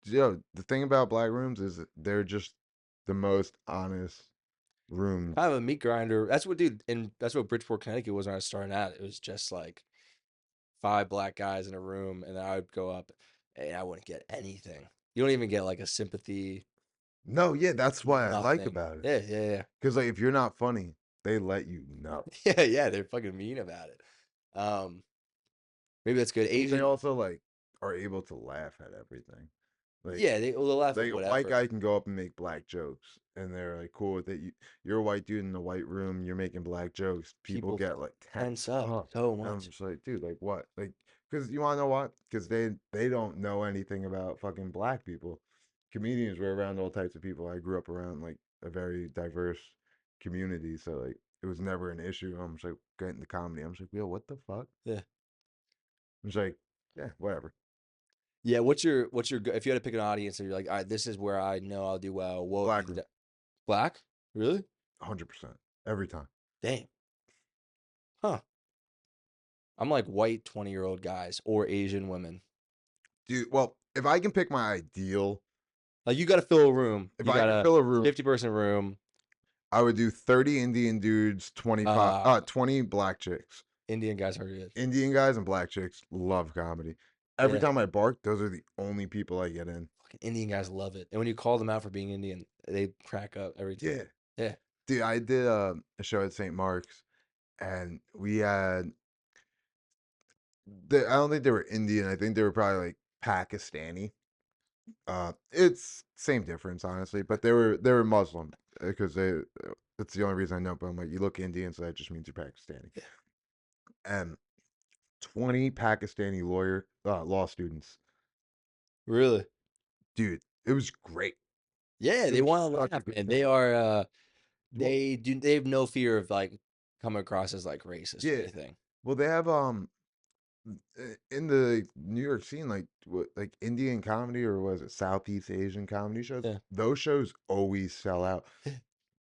the thing about black rooms is that they're just the most honest rooms. Kind of a meat grinder. That's what, dude, and that's what Bridgeport, Connecticut was when I was starting out. It was just like 5 black guys in a room, and then I would go up, and I wouldn't get anything. You don't even get like a sympathy, No, yeah, that's what I like nothing. about it. Yeah, yeah, Because like if you're not funny, they let you know. yeah, yeah, yeah. They're fucking mean about it. Maybe that's good. They Asian, also like are able to laugh at everything. Like yeah, they'll laugh at a white whatever. guy can go up and make black jokes, and they're like cool with it. You're a white dude in the white room. You're making black jokes. People People get like tense tense up up. so And I'm much. just like, dude, like what? Like, because you want to know what? Because they don't know anything about fucking black people. Comedians were around all types of people. I grew up around like a very diverse community, so like it was never an issue. I'm just like getting the comedy. I'm just like, yo, what the fuck? Yeah, I'm just like, yeah, whatever. yeah. If you had to pick an audience and you're like, all right, this is where I know I'll do well. What would Black be room, black? Really? 100% every time. Damn. Huh. I'm like white 20-year-old guys or Asian women. Dude, well, if I can pick my ideal, Like you got to fill a room. if You I got could a fill a room, 50-person room. I would do 30 Indian dudes, 20 black chicks. Indian guys are good. Indian guys and black chicks love comedy. Every Yeah. time I bark, those are the only people I get in. Fucking Indian guys love it. And when you call them out for being Indian, they crack up every time. Yeah. Yeah. Dude, I did a show at St. Mark's, and we had, I don't think they were Indian. I think they were probably like Pakistani. It's same difference, honestly, but they were Muslim because that's the only reason I know. But I'm like, you look Indian, so that just means you're Pakistani. Yeah. And 20 Pakistani law students, Really? dude, it was great. Yeah, It they was want to such a laugh, good man. time. They are Well, they have no fear of like coming across as like racist or yeah. anything. Well, they have in the New York scene, like what, like Indian comedy or was it Southeast Asian comedy shows? Yeah. Those shows always sell out.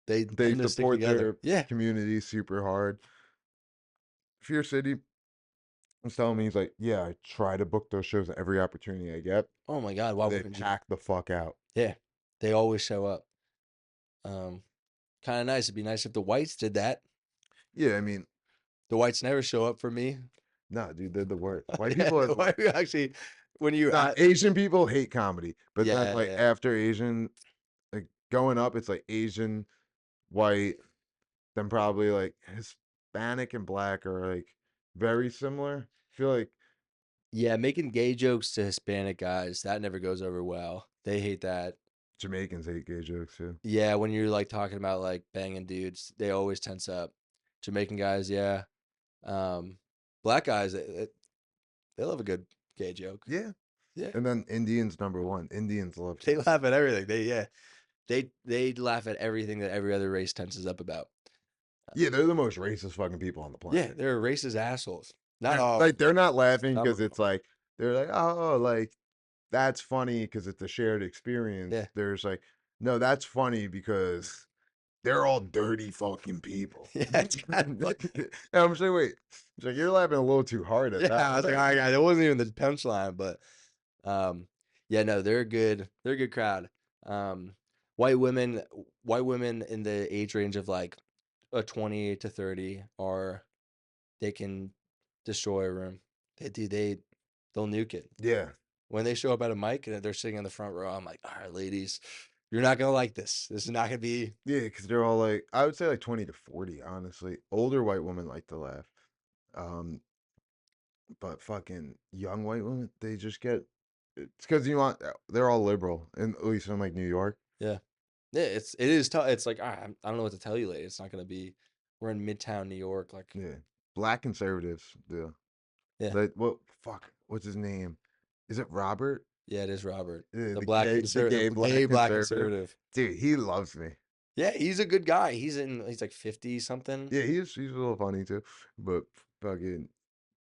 They They tend to stick support together. their Yeah. community super hard. Fear City was telling me, he's like, yeah, I try to book those shows at every opportunity I get. Oh my God, why They wouldn't you? pack the fuck out. Yeah. They always show up. Um, kind of nice. It'd be nice if the whites did that. Yeah, I mean, The whites never show up for me. nah, dude, they're the worst. White Yeah, people are the why you actually when you Nah, Asian people hate comedy, but then yeah, like yeah. after Asian, like going up, it's like Asian, white, then probably like Hispanic and black are like very similar. I feel like Yeah, making gay jokes to Hispanic guys, that never goes over well. They hate that. Jamaicans hate gay jokes too. Yeah, when you're like talking about like banging dudes, they always tense up. Jamaican guys, yeah. Um, black guys, they love a good gay joke. Yeah, Yeah, and then Indians number one. Indians love they laugh at everything. They laugh at everything that every other race tenses up about. Yeah, they're the most racist fucking people on the Yeah, planet. they're racist assholes. Not And, all. like they're not laughing Some of because them it's like they're like, oh, like that's funny because it's a shared are. experience. Yeah, There's like, no, that's funny because they're all dirty fucking people. yeah, it's kind of funny. And I'm just like, wait, it's like you're laughing a little too hard at Yeah, that I was like, one. all right, guys, it wasn't even the punchline, but um, yeah, no, they're good. They're a good crowd. Um, white women, white women in the age range of like a 20 to 30 are they can destroy a room. They'll nuke it. Yeah, When they show up at a mic and they're sitting in the front row, I'm like, all right, ladies, you're not gonna like this. This is not gonna be. yeah, because they're all like, I would say like 20 to 40, honestly. Older white women like to laugh. Um, but fucking young white women, they just get, it's because they're all liberal, and at least in like New York. Yeah, yeah. It is tough. It's like I don't know what to tell you, lady. It's not gonna be. We're in Midtown New York, like Yeah, black conservatives do. yeah. Like, what, fuck, what's his name? Is it Robert? Yeah, it is Robert. Yeah, The the black gay conservative, black gay black conservative. conservative. Dude, he loves me. Yeah, he's a good guy. He's like 50 something. Yeah, he's a little funny too, but fucking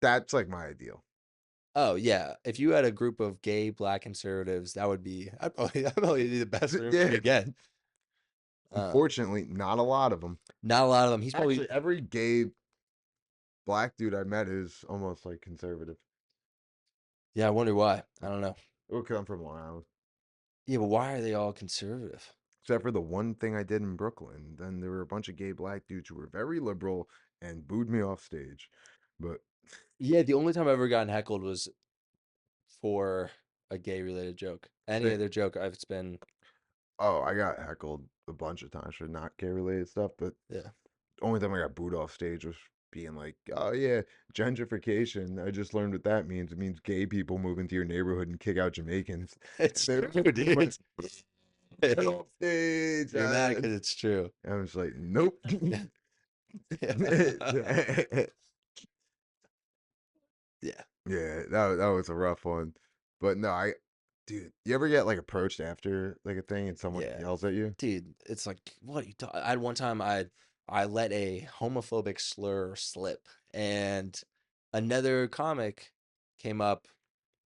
that's like my ideal. Oh yeah, if you had a group of gay black conservatives, that would be I'd probably be the best room you Yeah, could get. Um, unfortunately, not a lot of them. not a lot of them. He's probably Actually, every gay black dude I met is almost like conservative. yeah. I wonder why. I don't know. Well, 'cause I'm from Long Island. Yeah, but why are they all conservative? Except for the one thing I did in Brooklyn. Then there were a bunch of gay black dudes who were very liberal and booed me off stage. But Yeah, the only time I've ever gotten heckled was for a gay related joke. Any say, other joke, it's been oh, I got heckled a bunch of times for not gay related stuff. But yeah. the only time I got booed off stage was being like, oh yeah, gentrification. I just learned what that means. It means gay people move into your neighborhood and kick out Jamaicans. It's And true, they dude. went, get off stage. You're mad because it's true. I was like, nope. Yeah. Yeah, that was a rough one. But no, dude, you ever get like approached after like a thing and someone Yeah. yells at you? Dude, it's like what you talk I had one time I let a homophobic slur slip and another comic came up,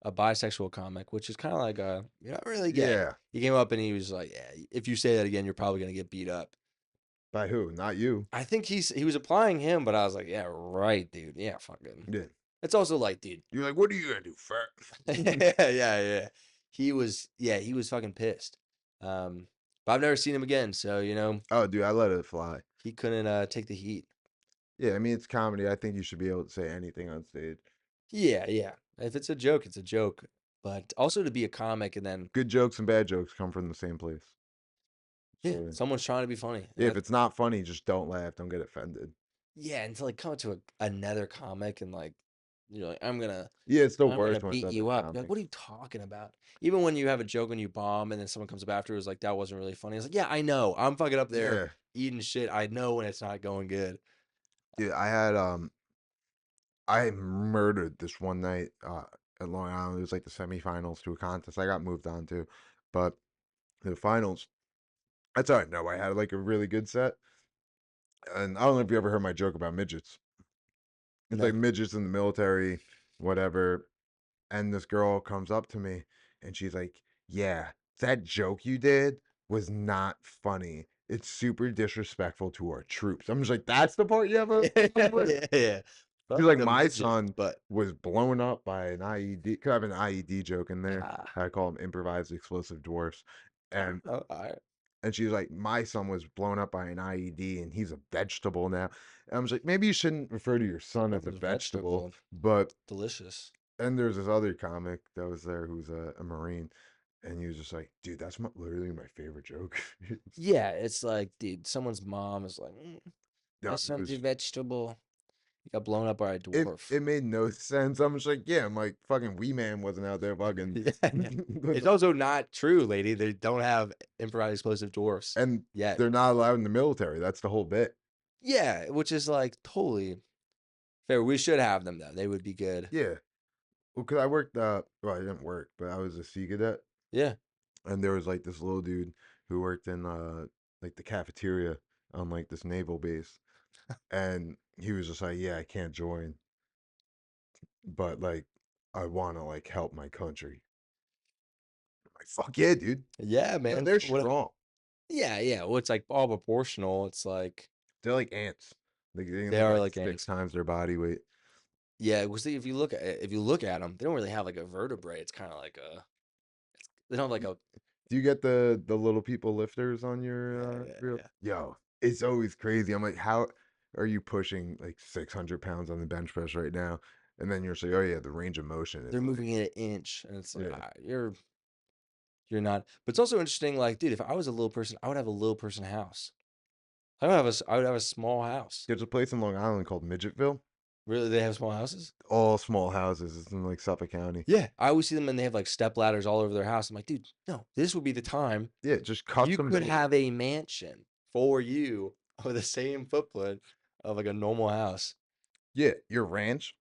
a bisexual comic, which is kind of like a you're not really gay. Yeah. He came up and he was like, "Yeah, if you say that again, you're probably gonna get beat up." By who? Not you. I think he was applying him, but I was like, "Yeah, right, dude. Yeah, fucking." Yeah. It's also like, dude. You're like, what are you gonna do, fat? Yeah. He was fucking pissed. But I've never seen him again, so Oh, dude, I let it fly. he couldn't take the heat. Yeah, I mean it's comedy. I think you should be able to say anything on stage. Yeah. If it's a joke, it's a joke. But also to be a comic and then Good jokes and bad jokes come from the same place. yeah, So someone's trying to be funny. And yeah, if it's not funny, just don't laugh. Don't get offended. yeah, and to like come to another comic and like you're like, Yeah, it's the I'm gonna worst when it's beat other you up. You're like, comics. what are you talking about? Even when you have a joke and you bomb and then someone comes up after was like, that wasn't really funny. It's like, yeah, I know. I'm fucking up there Yeah. eating shit. I know when it's not going good. Dude, I murdered this one night at Long Island. It was like the semifinals to a contest I got moved on to. But the finals, that's all right. No, I had like a really good set. And I don't know if you ever heard my joke about midgets. It's like No. midgets in the military, whatever. And this girl comes up to me and she's like, yeah, that joke you did was not funny. It's super disrespectful to our troops. I'm just like, that's the part you have a problem with? Yeah. She's Fuck like, the my midgets, son but was blown up by an IED. Could have an IED joke in there. ah, I call them improvised explosive dwarfs. And oh, all right. and she's like, my son was blown up by an IED and he's a vegetable now. And I was like, maybe you shouldn't refer to your son That as a was vegetable. vegetable. But Delicious. and there's this other comic that was there who's a Marine. And he was just like, dude, that's literally my favorite joke. Yeah, it's like, dude, someone's mom is like, No, my it son's a was vegetable. He got blown up by a dwarf. it made no sense. I'm just like, yeah, I'm like fucking Wee Man wasn't out there fucking Yeah. It's also not true, lady. They don't have improvised explosive dwarfs and yet. they're not allowed in the military. That's the whole bit. Yeah, which is like totally fair. We should have them though. They would be good. Yeah. Well, cause I worked well, I didn't work, but I was a sea cadet. Yeah. And there was like this little dude who worked in like the cafeteria on like this naval base. And he was just like, yeah, I can't join, but like I wanna like help my country. I'm like, fuck yeah, dude. Yeah, No, man. they're What? strong. Yeah. Well, it's like all proportional. It's like They're like ants. They can they lift are like like six ants. times their body weight. Yeah, well, see, if you look at them, they don't really have like a vertebrae. It's kind of like a they don't have like a Do you get the little people lifters on your reel? yeah. Yo, it's always crazy. I'm like, how are you pushing like 600 pounds on the bench press right now? And then you're saying, oh yeah, the range of motion They're is like, moving it an inch, and it's like yeah, you're not. But it's also interesting. Like, dude, if I was a little person, I would have a little person house. I would have a small house. there's a place in Long Island called Midgetville. Really, they have small houses? All small houses. It's in like Suffolk County. Yeah, I always see them and they have like step ladders all over their house. I'm like, dude, no, this would be the time Yeah, just you custom could built. have a mansion for you of the same footprint of like a normal house. Yeah, your ranch,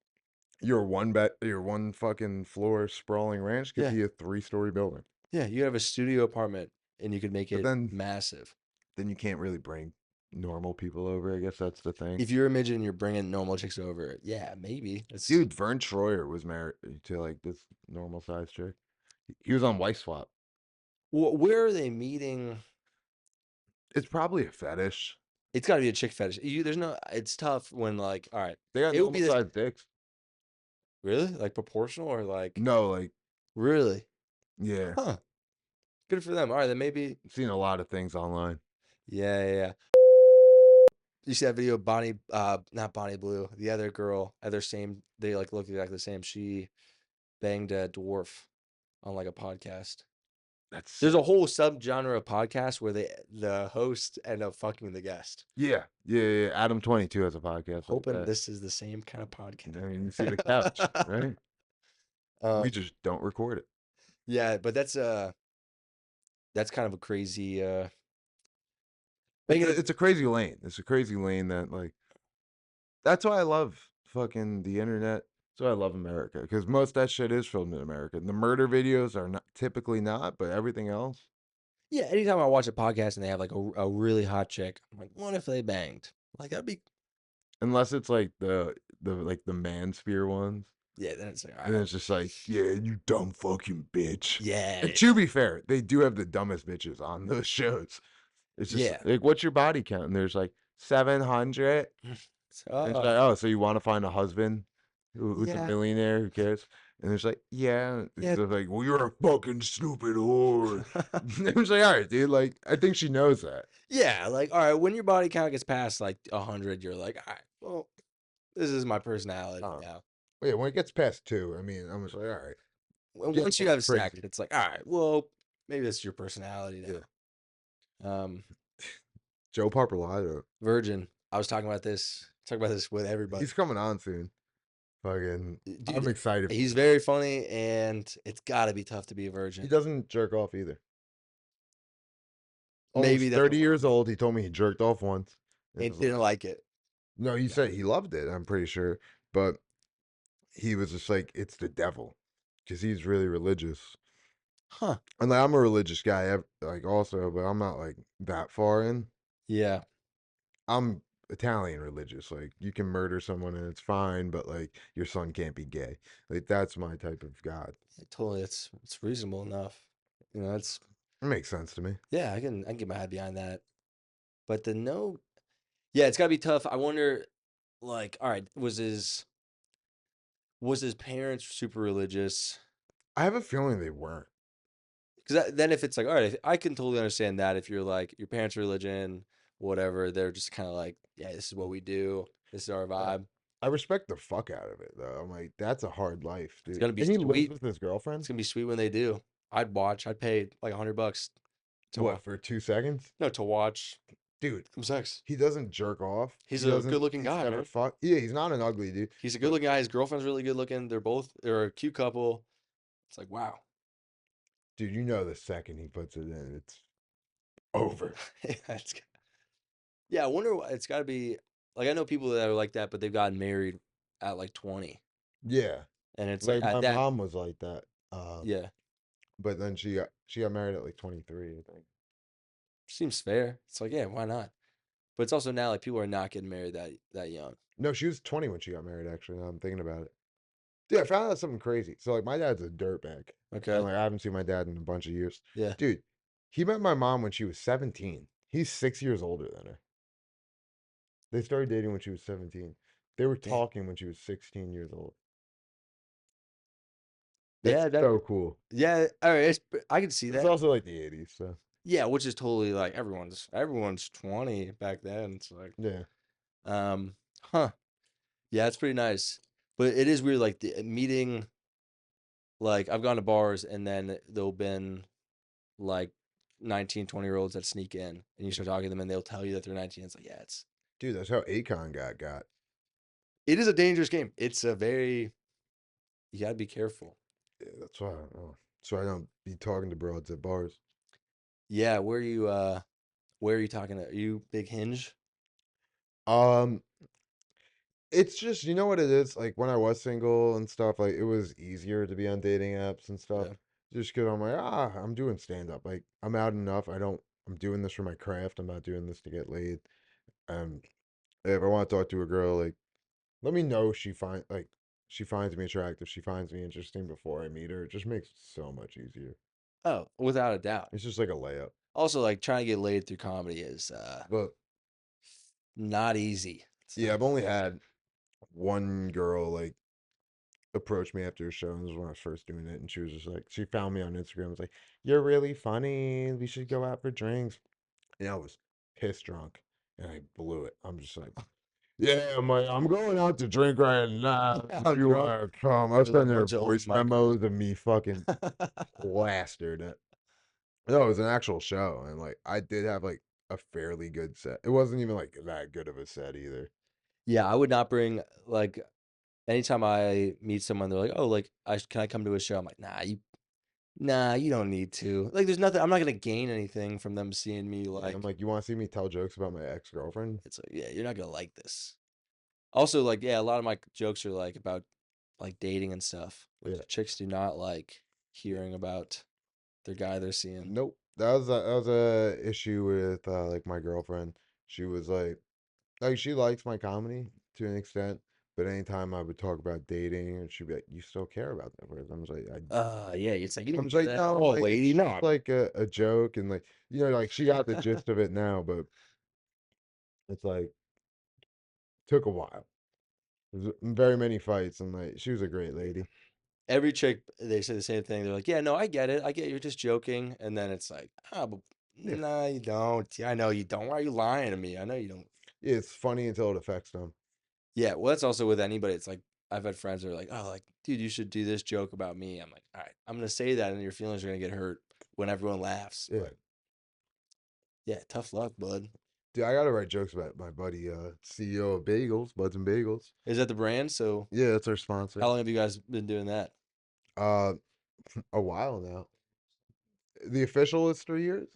your one fucking floor sprawling ranch could Yeah, be a 3-story building. yeah, you could have a studio apartment and you could make But it then massive. then you can't really bring normal people over. I guess that's the thing. If you're a midget and you're bringing normal chicks over, yeah, maybe. It's Dude, Vern Troyer was married to like this normal size chick. He was on Wife Swap. Where are they meeting? It's probably a fetish. It's got to be a chick fetish. There's no. It's tough when like, all right, They got it would be normal this sized dicks. really like proportional or like No, like really, yeah. huh? Good for them. All right, then maybe. I've seen a lot of things online. Yeah. You see that video of Bonnie, not Bonnie Blue, the other girl at their same, they like look exactly the same. She banged a dwarf on like a podcast. That's There's a whole subgenre of podcast where the host end up fucking the guest. yeah. Adam 22 has a podcast. Hoping like that. this is the same kind of podcast. I mean, you see the couch, right? We just don't record it. Yeah, but that's kind of a crazy It's a crazy lane. It's a crazy lane that like that's why I love fucking the internet. That's why I love America because most of that shit is filmed in America. The murder videos are not typically not, but everything else. yeah. Anytime I watch a podcast and they have like a really hot chick, I'm like, what if they banged? Like that'd be Unless it's like the man spear ones. yeah. Then it's like all And right. it's just like, yeah, you dumb fucking bitch. Yeah, And to be fair, they do have the dumbest bitches on those shows. It's just yeah. like, what's your body count? And there's like 700. And it's like, oh, so you want to find a husband who's a Yeah. millionaire? Who cares? And there's like, yeah. Yeah. It's like, well, you're a fucking stupid whore. And it was like, all right, dude. Like, I think she knows that. Yeah, like all right, when your body count gets past like 100, you're like, all right, well, this is my personality now. Yeah, when it gets past 2, I mean, I'm just like, all right. And Yeah, once you that's have sex, crazy. it's like, all right, well, maybe that's your personality now. Joe Parpolato. Virgin. I was talking about this with everybody. He's coming on soon. Fucking, Dude, I'm excited. For he's him. very funny, and it's got to be tough to be a virgin. He doesn't jerk off either. Maybe Almost that's 30 years old. He told me he jerked off once. It and was didn't like it. no, he said he loved it. I'm pretty sure, but he was just like, it's the devil, because he's really religious. Huh. And like, I'm a religious guy, like also, but I'm not like that far in. Yeah. I'm Italian religious. Like, you can murder someone and it's fine, but like your son can't be gay. Like, that's my type of God. Totally. It's reasonable enough. You know, it's It makes sense to me. yeah, I can get my head behind that. But the no, yeah, it's got to be tough. I wonder, like, all right, was his parents super religious? I have a feeling they weren't. Because then if it's like, all right, I can totally understand that if you're like your parents' religion, whatever, they're just kind of like, yeah, this is what we do. This is our vibe. I respect the fuck out of it though. I'm like, that's a hard life, dude. gonna be And he lives sweet. with his girlfriend. It's gonna be sweet when they do. I'd watch. I'd pay like $100 to What, for 2 seconds? no, to watch Dude, some sex. he doesn't jerk off. He's He a doesn't- good-looking he's guy, never man. fuck. Yeah, he's not an ugly dude. He's a good looking guy. His girlfriend's really good looking. They're a cute couple. It's like wow. Dude, you know the second he puts it in, it's over. Yeah, I wonder why it's got to be like I know people that are like that, but they've gotten married at like 20, Yeah. and it's Like like my at that mom was like that. yeah, But then she got married at like 23, I think. seems fair. It's like yeah, why not? But it's also now like people are not getting married that young. No, she was 20 when she got married, actually. Now I'm thinking about it. Dude, I found out something crazy. So like my dad's a dirtbag. Okay, And like I haven't seen my dad in a bunch of years. yeah, Dude, he met my mom when she was 17. He's 6 years older than her. They started dating when she was 17. They were Damn. talking when she was 16 years old. Yeah, That's so cool. yeah. All right, I can see It's that. also like the 80s, so Yeah, which is totally like everyone's 20 back then. It's like yeah. huh. Yeah, it's pretty nice. But it is weird like the meeting like I've gone to bars and then there'll been like 19, 20-year-olds that sneak in and you start talking to them and they'll tell you that they're 19. It's like, yeah, Dude, that's how Akon got. it is a dangerous game. It's a very you gotta be careful. Yeah, that's why. So I don't be talking to broads at bars. Yeah, where are you talking to? Are you big Hinge? Um, it's just you know what it is. Like when I was single and stuff, like it was easier to be on dating apps and stuff. Yeah. Just because I'm like, I'm doing stand up. Like I'm out enough. I don't I'm doing this for my craft. I'm not doing this to get laid. And if I want to talk to a girl, like, let me know she finds me attractive. She finds me interesting before I meet her. It just makes it so much easier. Oh, without a doubt. It's just like a layup. Also, like trying to get laid through comedy is But not easy. It's yeah, not. I've only had one girl like approach me after a show, and this was when I was first doing it, and she was just like, she found me on Instagram, was like, "You're really funny. We should go out for drinks." And I was pissed drunk, and I blew it. I'm just like, yeah, I'm going out to drink right now. If I'm you drunk. want to come, I was There's a sending her bunch of open voice micers. memos of me fucking plastered it. No, it was an actual show, and like I did have like a fairly good set. It wasn't even like that good of a set either. Yeah, I would not bring like anytime I meet someone, they're like, "Oh, like can I come to a show?" I'm like, nah, you don't need to. Like, there's nothing. I'm not gonna gain anything from them seeing me. Yeah, and I'm Like, like, you want to see me tell jokes about my ex girlfriend? it's like, yeah, you're not gonna like this. Also, like, yeah, a lot of my jokes are like about like dating and stuff, which Yeah. chicks do not like hearing about their guy they're seeing. Nope. That was a issue with like my girlfriend. She was like she likes my comedy to an extent, but anytime I would talk about dating, and she'd be like, "You still care about that person?" Yeah, it's like you I'm didn't just get like, that at no, all, like it's lady. No, just like a joke, and like like she got the gist of it now, but it's like took a while. There's very many fights, and like she was a great lady. every chick they say the same thing. They're like, "Yeah, no, I get it. I get you're just joking." And then it's like, "Ah, but Yeah, nah, you don't. Yeah, I know you don't. Why are you lying to me? I know you don't." yeah, it's funny until it affects them. Yeah, well, that's also with anybody. It's like I've had friends that are like, "Oh, like, dude, you should do this joke about me." I'm like, "All right, I'm gonna say that, and your feelings are gonna get hurt when everyone laughs." Yeah, But yeah, tough luck, bud. dude, I gotta write jokes about my buddy, CEO of Bagels, Buds and Bagels. Is that the brand? So Yeah, that's our how sponsor. long have you guys been doing that? Uh, a while now. The official is 3 years.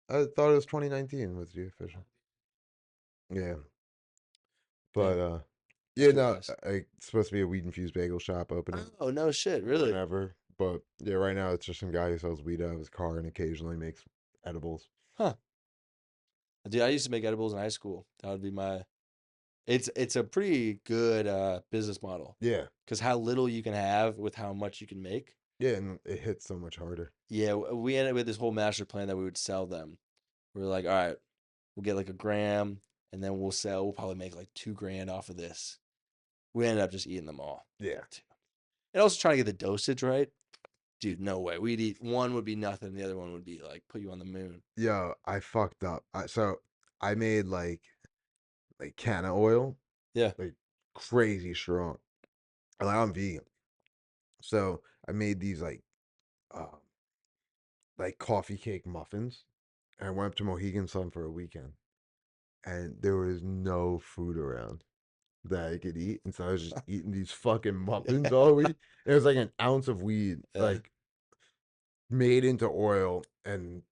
I thought it was 2019 was the official. Yeah, but Damn, that's yeah, pretty no, nice. it's supposed to be a weed infused bagel shop opening Oh no, shit, really? whenever. But yeah, right now it's just some guy who sells weed out of his car and occasionally makes edibles. Huh? Dude, I used to make edibles in high school. That would be my. It's a pretty good business model Yeah, because how little you can have with how much you can make. yeah, and it hits so much harder. Yeah, we ended with this whole master plan that we would sell them. We are like, all right, we'll get like a gram, and then we'll sell. We'll probably make like 2 grand off of this. We ended up just eating them all. Yeah, And also trying to get the dosage right. Dude, no way. We'd eat one would be nothing, the other one would be like put you on the moon. yo, I fucked up. So I made like canna oil, Yeah. like crazy strong. And like, I'm vegan, so I made these uh, like coffee cake muffins. And I went up to Mohegan Sun for a weekend, and there was no food around that I could eat, and so I was just eating these fucking muffins all week. It was like an ounce of weed, Yeah. like made into oil, and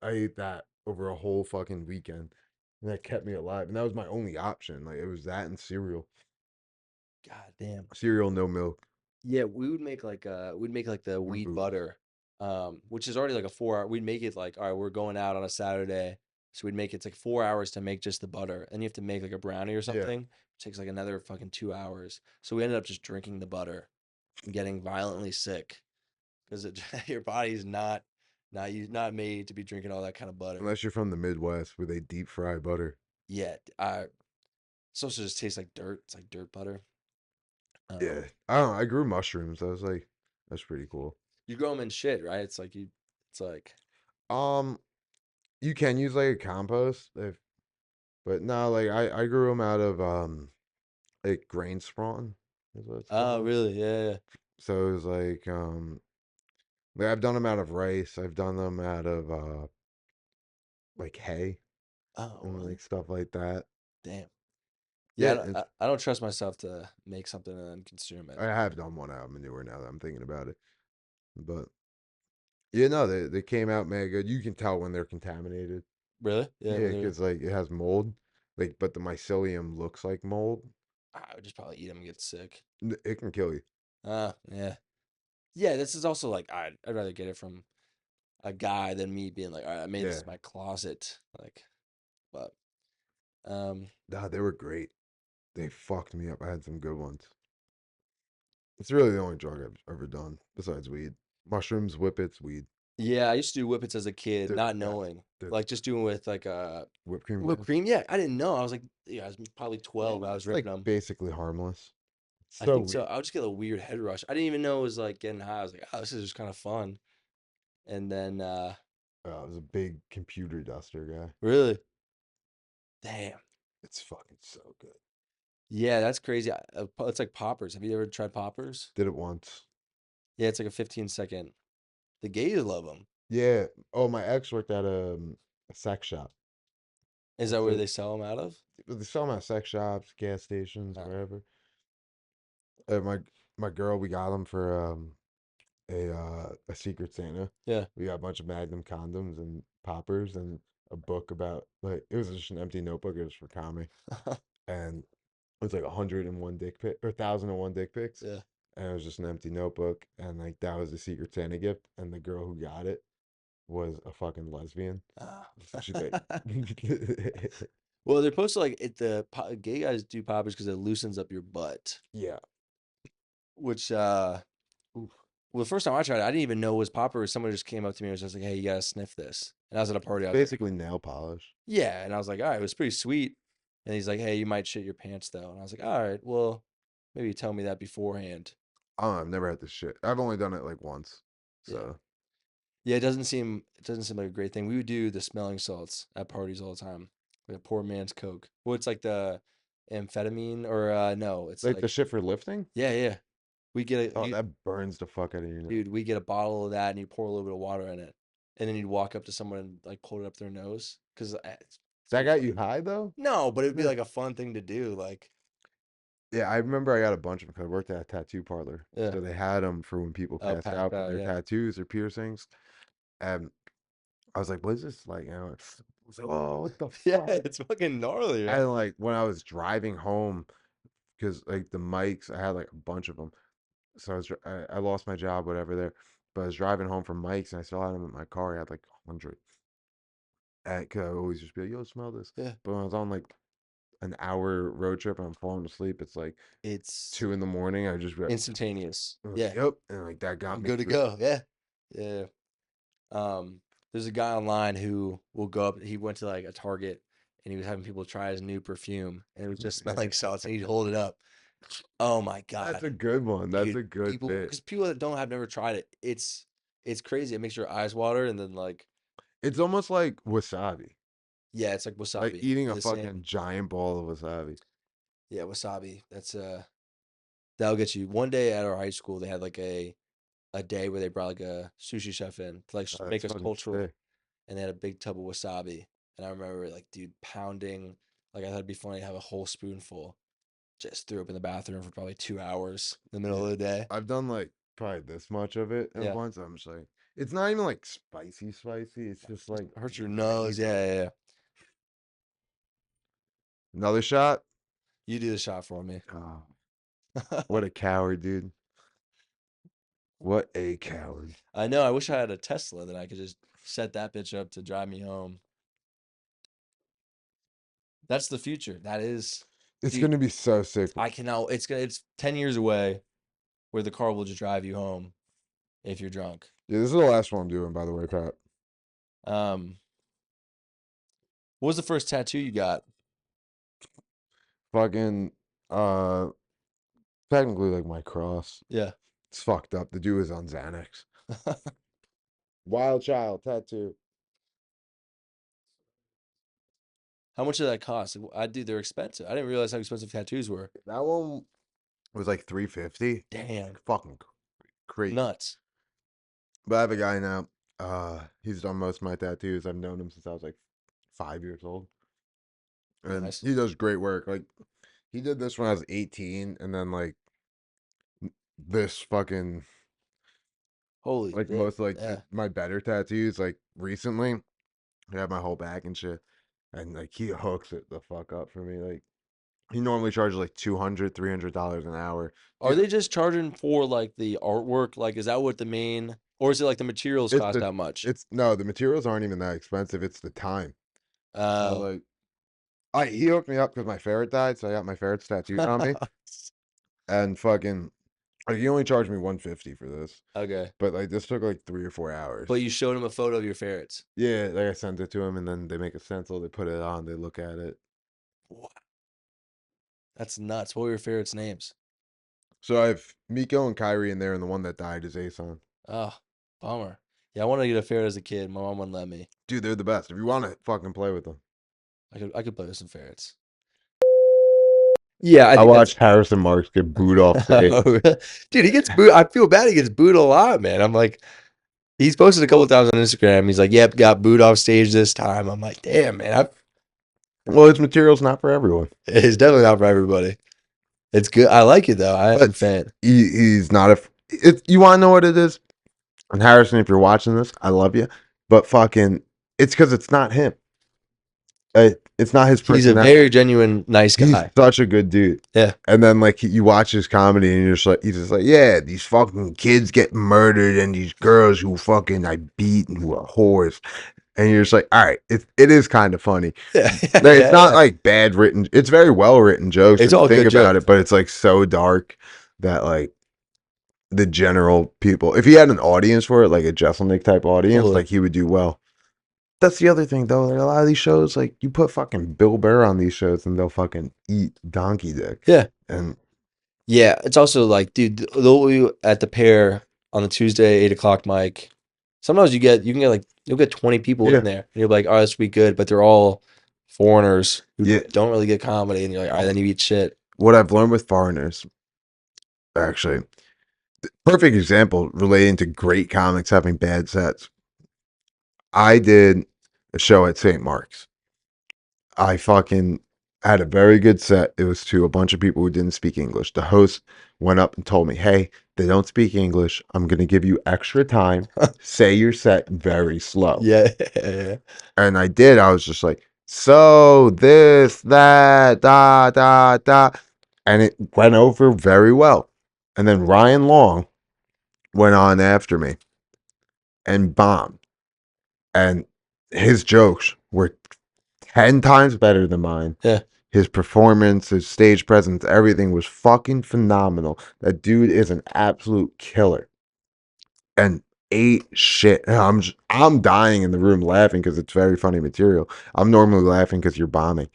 I ate that over a whole fucking weekend, and that kept me alive. And that was my only option. Like it was that and cereal. God damn. Cereal, no milk. Yeah, we'd make like the I'm wheat bougie. butter, which is already like a 4 hour. We'd make it like, all right, we're going out on a Saturday, so we'd make it's like 4 hours to make just the butter, and you have to make like a brownie or Yeah, something, which takes like another fucking 2 hours. So we ended up just drinking the butter and getting violently sick because your body's not made to be drinking all that kind of butter. unless you're from the Midwest where they deep fry butter. Yeah, it's also just tastes like dirt. It's like dirt butter. Yeah, Um, I don't know. I grew mushrooms. I was like, that's pretty cool. you grow them in shit, right? It's like it's like Um, you can use like a compost but no, like I grew them out of like grain spawn is what it's oh, called. really? Yeah, yeah. So it was like I've done them out of rice. I've done them out of like hay Oh, and really? like stuff like that. Damn. Yeah, Yeah, it's I don't trust myself to make something and then consume it. I have done one out of manure now that I'm thinking about it. But yeah, no, they came out mad good. You can tell when they're contaminated. Really? Yeah, Yeah, when they're because like it has mold. Like, but the mycelium looks like mold. I would just probably eat them and get sick. It can kill you. Yeah. Yeah, this is also like I'd rather get it from a guy than me being like, all right, I made this Yeah. my closet. Like, but um, Nah, they were great. They fucked me up. I had some good ones. It's really the only drug I've ever done besides weed. Mushrooms, whippets, weed. yeah, I used to do whippets as a kid, They're the not best. knowing, They're the like just doing with like a whipped cream whipped guys. cream. Yeah, I didn't know. I was like, yeah, I was probably Yeah, 12. I was it's like ripping them. basically harmless. It's I so think so. weird. I would just get a weird head rush. I didn't even know it was like getting high. I was like, oh, this is just kind of fun. And then, I was a big computer duster guy. really, damn. It's fucking so good. Yeah, that's crazy. It's like poppers. Have you ever tried poppers? Did it once. Yeah, it's like a 15-second. The gays love them. Yeah. Oh, my ex worked at a sex shop. Is that It's where a they sell them out of? they sell them at sex shops, gas stations, Oh. wherever. My girl, we got them for a Secret Santa. Yeah. We got a bunch of Magnum condoms and poppers and a book about like it was just an empty notebook. It was for comedy, and it was like 101 dick pic or 1,001 dick pics, Yeah. and it was just an empty notebook, and like that was the Secret Santa gift, and the girl who got it was a fucking lesbian. Ah. She's like, Well, they're supposed to like gay guys do poppers because it loosens up your butt, yeah, which oof. well, the first time I tried it, I didn't even know it was poppers. Someone just came up to me and was just like, "Hey, you gotta sniff this." And I was at a party. I was like, Basically nail polish. "Yeah," and I was like, "All right, it was pretty sweet." And he's like, "Hey, you might shit your pants though." And I was like, "All right, well, maybe tell me that beforehand." I've never had this shit. I've only done it like once, Yeah. so Yeah, it doesn't seem like a great thing. We would do the smelling salts at parties all the time. Like a poor man's coke. Well, it's like the amphetamine or no, it's like like the shit for lifting. yeah, yeah. We get a Oh, you that burns the fuck out of your neck. dude, we get a bottle of that and you pour a little bit of water in it. And then you'd walk up to someone and like pull it up their nose cuz it's That pretty got fun. you high though? No, but it would be Yeah. like a fun thing to do like Yeah, I remember I got a bunch of them because I worked at a tattoo parlor. yeah. So they had them for when people Oh, passed passed out from out, their yeah. tattoos or piercings. And I was like, what is this like? And I was like, oh, what the Yeah, fuck? it's fucking gnarly, right? And like when I was driving home, because like the mics, I had like a bunch of them. So I lost my job, whatever there. But I was driving home from Mike's and I still had them in my car. I had like 100. Cause I always just be like, yo, smell this. Yeah. But when I was on like an hour road trip and I'm falling asleep, it's like It's 2 in the morning. I just be like, instantaneous. I was like, Yeah. yep. And like that got I'm me good to through. go. Yeah. Yeah. There's a guy online who will go up. He went to like a Target and he was having people try his new perfume, and it was just smelling salts. And he'd hold it up. Oh my That's god, a good one. That's dude! a good bit. Because people that don't have never tried it, it's crazy. It makes your eyes water, and then like It's almost like wasabi. yeah, it's like Like wasabi. eating a The same. fucking giant ball of wasabi. Yeah, wasabi. That'll get you. One day at our high school, they had like a day where they brought like a sushi chef in to like Oh, make that's us fucking cultural. sick. And they had a big tub of wasabi. And I remember like, dude, pounding. Like I thought it'd be funny to have a whole spoonful. Just threw up in the bathroom for probably 2 hours in the middle Yeah. of the day. I've done like probably this much of it at Yeah. once. I'm just like, it's not even like spicy, spicy. It's just like Hurts your you nose. need Yeah, it. yeah, yeah. Another shot. You do the shot for me. Oh, what a coward, dude. What a coward. I know. I wish I had a Tesla that I could just set that bitch up to drive me home. That's the future. That is, It's dude. gonna be so sick. I cannot. It's 10 years away, where the car will just drive you home if you're drunk. Yeah, this is the last one I'm doing, by the way, Pat. Um, what was the first tattoo you got? Fucking uh technically like my cross. Yeah. It's fucked up. The dude was on Xanax. Wild child tattoo. How much did that cost? I do. They're expensive. I didn't realize how expensive tattoos were. That one was like 350. Damn, Fucking crazy. nuts. But I have a guy now. He's done most of my tattoos. I've known him since I was like 5 years old. And Nice. he does great work. Like he did this when I was 18, and then like this fucking Holy like shit. most like Yeah. my better tattoos like recently. I have my whole back and shit. And like he hooks it the fuck up for me. Like he normally charges like $200, $300 an hour. Are Dude, they just charging for like the artwork? Like, is that what the main? Or is it like the materials It's cost the that much? it's no, the materials aren't even that expensive. It's the time. Oh. He hooked me up because my ferret died, so I got my ferrets tattooed on me, and fucking like he only charged me 150 for this, Okay. but like this took like 3 or 4 hours. But you showed him a photo of your ferrets. Yeah, like I sent it to him, and then they make a stencil, they put it on, they look at it. Wow. That's nuts. What were your ferrets' names? So I have Miko and Kyrie in there, and the one that died is Ason. Oh, bummer. Yeah, I wanted to get a ferret as a kid. My mom wouldn't let me. Dude, they're the best. If you want to fucking play with them. I could play with some ferrets. Yeah, I I think that's watched Harrison Marks get booed off stage. Oh, really? Dude, he gets booed. I feel bad he gets booed a lot, man. I'm like, he's posted a couple times on Instagram. He's like, yep, got booed off stage this time. I'm like, damn, man. Well, his material's not for everyone. It's definitely not for everybody. It's good. I like it though. I am a But fan. he's not a. You want to know what it is? And Harrison, if you're watching this, I love you. But fucking, it's because it's not him. It's not his He's a personality. very genuine, nice He's guy. such a good dude. Yeah. And then like you watch his comedy and he's just like, yeah, these fucking kids get murdered and these girls who fucking I beat and who are whores. And you're just like, all right, it is kind of funny. Yeah. Like, it's not like bad written. It's very well written jokes. It's if you all think good about jokes. it, but it's like so dark that like the general people, if he had an audience for it, like a Jesselnick type audience, Totally. like he would do well. That's the other thing though. Like a lot of these shows, like you put fucking Bill Burr on these shows and they'll fucking eat donkey dick. Yeah. And Yeah. It's also like, dude, though at the pair on the Tuesday 8 o'clock mic, sometimes you can get like you'll get 20 people Yeah. in there, and you'll be like, oh, this will be good, but they're all foreigners who Yeah. don't really get comedy, and you're like, all right, then you eat shit. what I've learned with foreigners, actually, perfect example relating to great comics having bad sets. I did a show at St. Mark's. I fucking had a very good set. It was to a bunch of people who didn't speak English. The host went up and told me, hey, they don't speak English. I'm going to give you extra time. Say your set very slow. Yeah. And I did. I was just like, so this, that, da, da, da. And it went over very well. And then Ryan Long went on after me and bombed. And his jokes were 10 times better than mine. Yeah. His performance, his stage presence, everything was fucking phenomenal. That dude is an absolute killer. And ate shit. I'm dying in the room laughing because it's very funny material. I'm normally laughing because you're bombing.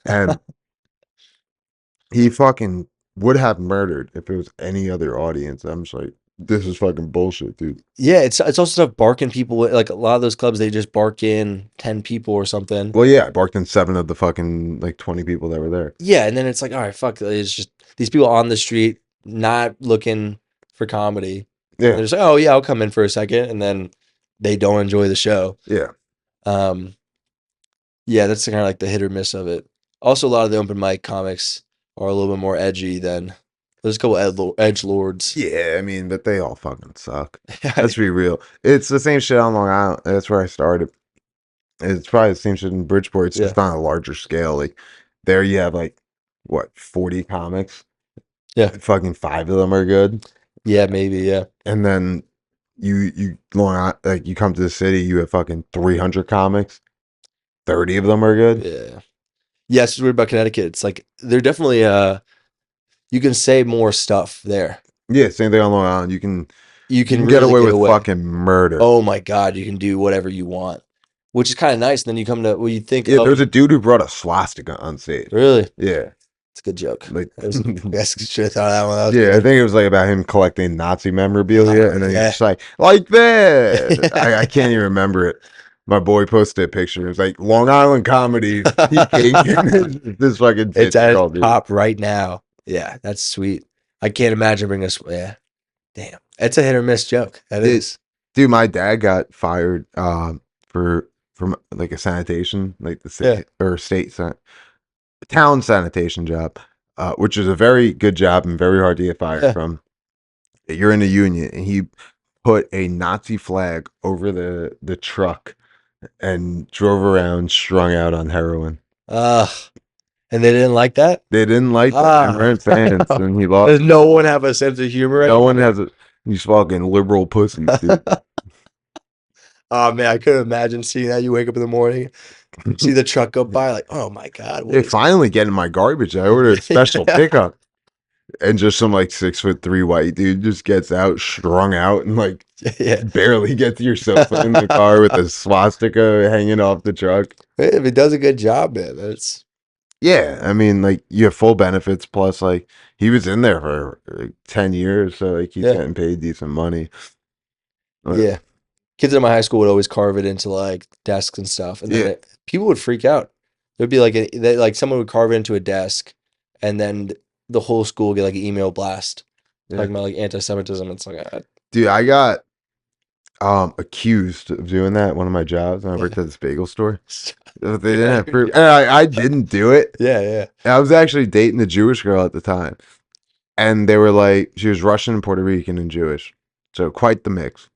And he fucking would have murdered if it was any other audience. I'm just like, this is fucking bullshit, dude. Yeah, it's also stuff barking people. Like a lot of those clubs, they just bark in 10 people or something. Well, yeah, I barked in 7 of the fucking like 20 people that were there. Yeah, and then it's like, all right, fuck. It's just these people on the street not looking for comedy. Yeah. They're just like, oh yeah, I'll come in for a second, and then they don't enjoy the show. Yeah. Yeah, that's kind of like the hit or miss of it. Also, a lot of the open mic comics are a little bit more edgy than there's a couple edge lords. Yeah, I mean, but they all fucking suck. Let's be real. It's the same shit on Long Island. That's where I started. It's probably the same shit in Bridgeport. It's just on a larger scale. Like there you have like what, 40 comics? Yeah. Fucking 5 of them are good. Yeah, maybe, yeah. And then you Long Island, like you come to the city, you have fucking 300 comics. 30 of them are good. Yeah. Yeah, it's weird about Connecticut. It's like they're definitely you can say more stuff there. Yeah, same thing on Long Island. You can really get away with fucking murder. Oh my god, you can do whatever you want, which is kind of nice. And then you come to you think, yeah, there's a dude who brought a swastika on stage. Really? Yeah, it's a good joke. like I guess should have thought that one out. yeah, I think it was like about him collecting Nazi memorabilia, and then Yeah. he's just like this. I can't even remember it. My boy posted a picture. It was like Long Island comedy peaking. This fucking It's at dude. top right now. Yeah, that's sweet. I can't imagine bringing us. Yeah, damn, it's a hit or miss joke. That is. Dude, my dad got fired from like a sanitation, like the city or state town sanitation job, which is a very good job and very hard to get fired from. You're in a union, and he put a Nazi flag over the truck and drove around strung out on heroin. And they didn't like that? They didn't like that. They weren't fans, and he lost. Does no one have a sense of humor? No one has a. These fucking liberal pussies, dude. Oh man, I couldn't imagine seeing that. You wake up in the morning, see the truck go by, like, oh my god, They what is? finally getting my garbage. I ordered a special pickup. And just some like 6'3" white dude just gets out, strung out, and like Yeah. barely gets your sofa in the car with a swastika hanging off the truck. If it does a good job, man, that's Yeah, I mean, like you have full benefits plus like he was in there for like 10 years, so like he's yeah, getting paid decent money. But, yeah. Kids in my high school would always carve it into like desks and stuff, and then yeah, people would freak out. There'd be like like someone would carve it into a desk, and then the whole school would get like an email blast yeah, talking about like anti-Semitism. It's like, dude, I got accused of doing that at one of my jobs when I worked yeah, at this bagel store. They didn't yeah, have proof, and I didn't do it. yeah. I was actually dating a Jewish girl at the time. And they were like, she was Russian, Puerto Rican, and Jewish. So quite the mix.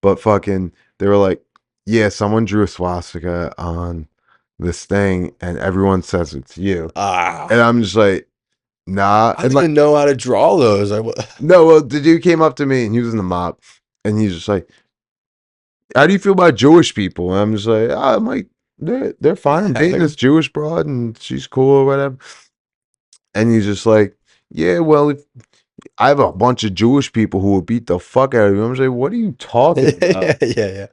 But fucking, they were like, yeah, someone drew a swastika on this thing, and everyone says it's you. And Ah, I'm just like, nah. I And don't like, even know how to draw those. no, well, the dude came up to me, and he was in the mob, and he's just like, how do you feel about Jewish people? And I'm just like, I'm like, they're fine. I'm dating this Jewish broad, and she's cool or whatever. And he's just like, yeah, well, if I have a bunch of Jewish people who will beat the fuck out of you. I'm just like, what are you talking about? Yeah.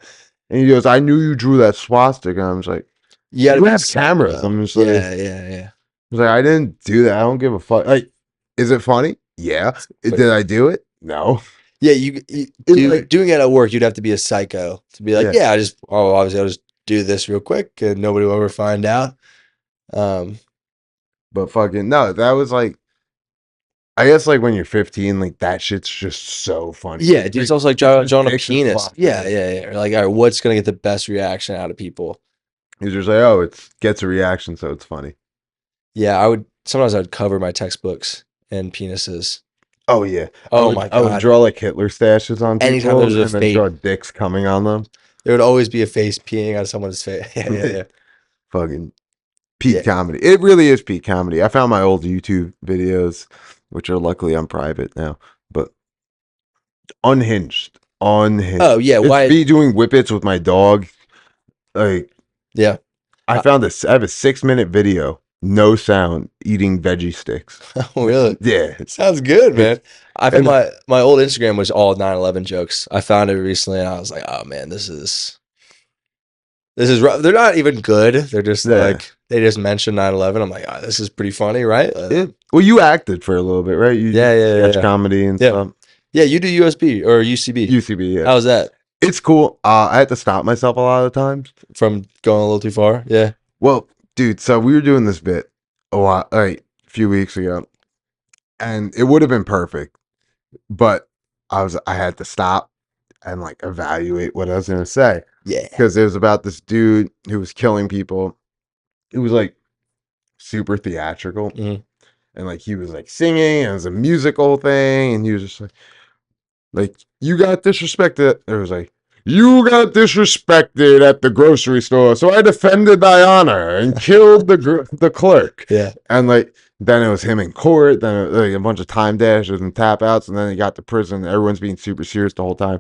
And he goes, I knew you drew that swastika. And I'm just like, You gotta you be have psycho. cameras. I'm just like, Yeah. I didn't do that. I don't give a fuck. Like, is it funny? Yeah. But Did I do it? No. yeah, Like, doing it at work, you'd have to be a psycho to be like, yeah. yeah, obviously I'll just do this real quick and nobody will ever find out. Um, But fucking, no, that was like, I guess like when you're 15, like that shit's just so funny. yeah, dude, it's also like Just drawing a picture penis. Yeah. swastika. Or like, all right, what's gonna get the best reaction out of people? He's just like, oh, it gets a reaction, so it's funny. Yeah, sometimes I'd cover my textbooks and penises. Oh yeah. Oh my I would God. draw like Hitler stashes on Anytime people there's a and then face, draw dicks coming on them. there would always be a face peeing on someone's face. Yeah. Fucking Yeah. peak comedy. It really is peak comedy. I found my old YouTube videos, which are luckily on private now, but unhinged. Unhinged. Oh yeah, It's why? me doing whippets with my dog. Like Yeah. I found this. I have a 6-minute video, no sound, eating veggie sticks. Oh, really? Yeah. Sounds good, man. I found And my old Instagram was all 9/11 jokes. I found it recently and I was like, oh man, this is rough. They're not even good. They're just Yeah. like they just mentioned 9/11. I'm like, oh, this is pretty funny, right? well, you acted for a little bit, right? You Yeah. sketch comedy and Yeah. stuff. Yeah, you do USB or UCB. UCB, yeah. How's that? It's cool. I had to stop myself a lot of times. From going a little too far? Yeah. Well, dude, so we were doing this bit a few weeks ago, and it would have been perfect, but I had to stop and like evaluate what I was gonna say Yeah. because it was about this dude who was killing people. It was like super theatrical, Mhm. and like he was like singing, and it was a musical thing, and he was just like you got disrespected. It was like you got disrespected at the grocery store, so I defended thy honor and killed the clerk. Yeah. And like then it was him in court. Then it was, like a bunch of time dashes and tap outs, and then he got to prison. Everyone's being super serious the whole time,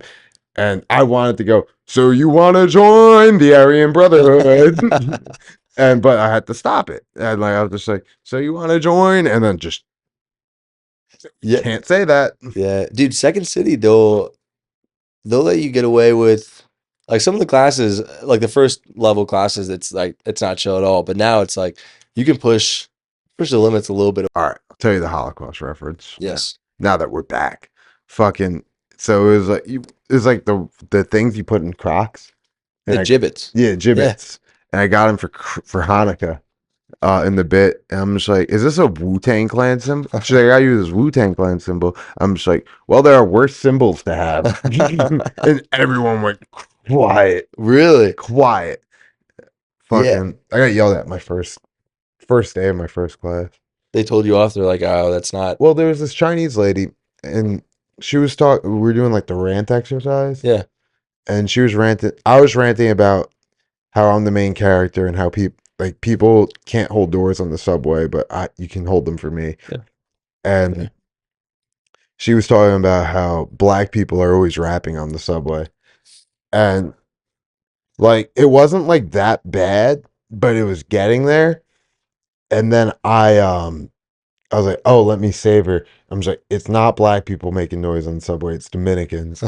and I wanted to go. So you want to join the Aryan Brotherhood? But I had to stop it, and like I was just like, so you want to join? And then just Yeah. can't say that. Yeah. Dude, Second City, they'll let you get away with like some of the classes, like the first level classes, it's like it's not chill at all. But now it's like you can push the limits a little bit. All right, I'll tell you the Holocaust reference. Yes. Now that we're back, fucking. So it was like the things you put in Crocs. The And gibbets. yeah, gibbets. And I got them for Hanukkah. In the bit, and I'm just like, is this a Wu-Tang Clan symbol? She's like, I use this Wu-Tang Clan symbol. I'm just like, well, there are worse symbols to have. And everyone went quiet, Really? quiet. Yeah. Fucking, I got yelled at my first day of my first class. They told you off. They're like, oh, that's not. Well, there was this Chinese lady, and she was talking. We were doing like the rant exercise. Yeah. And she was ranting. I was ranting about how I'm the main character and how people can't hold doors on the subway, but you can hold them for me. Yeah. And Okay. she was talking about how black people are always rapping on the subway. And Like it wasn't like that bad, but it was getting there. And then I was like, oh, let me save her. I'm just like, it's not black people making noise on the subway, it's Dominicans.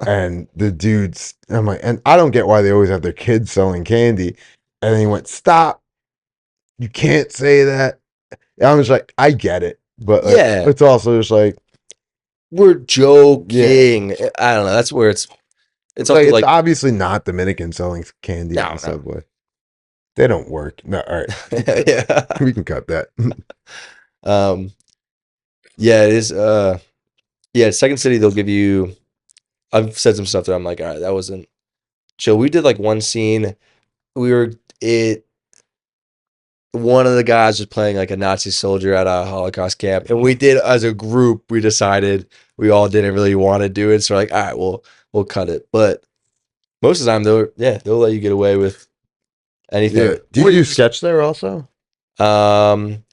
And the dudes, I'm like, and I don't get why they always have their kids selling candy. And then he went, stop, you can't say that. And I'm just like, I get it. But like, Yeah, it's also just like, we're yeah. joking. I don't know. That's where it's Like also it's like obviously not Dominican selling candy on no, the no. subway. They don't work. No, all right. Yeah. We can cut that. Um, yeah, it is. Yeah, Second City, they'll give you. I've said some stuff that I'm like, all right, that wasn't chill. We did like one scene. We were it. One of the guys was playing like a Nazi soldier at a Holocaust camp, and we did as a group. We decided we all didn't really want to do it, so we're like, all right, we'll cut it. But most of the time, they'll let you get away with Yeah. anything. Do you do sketch there also? Um,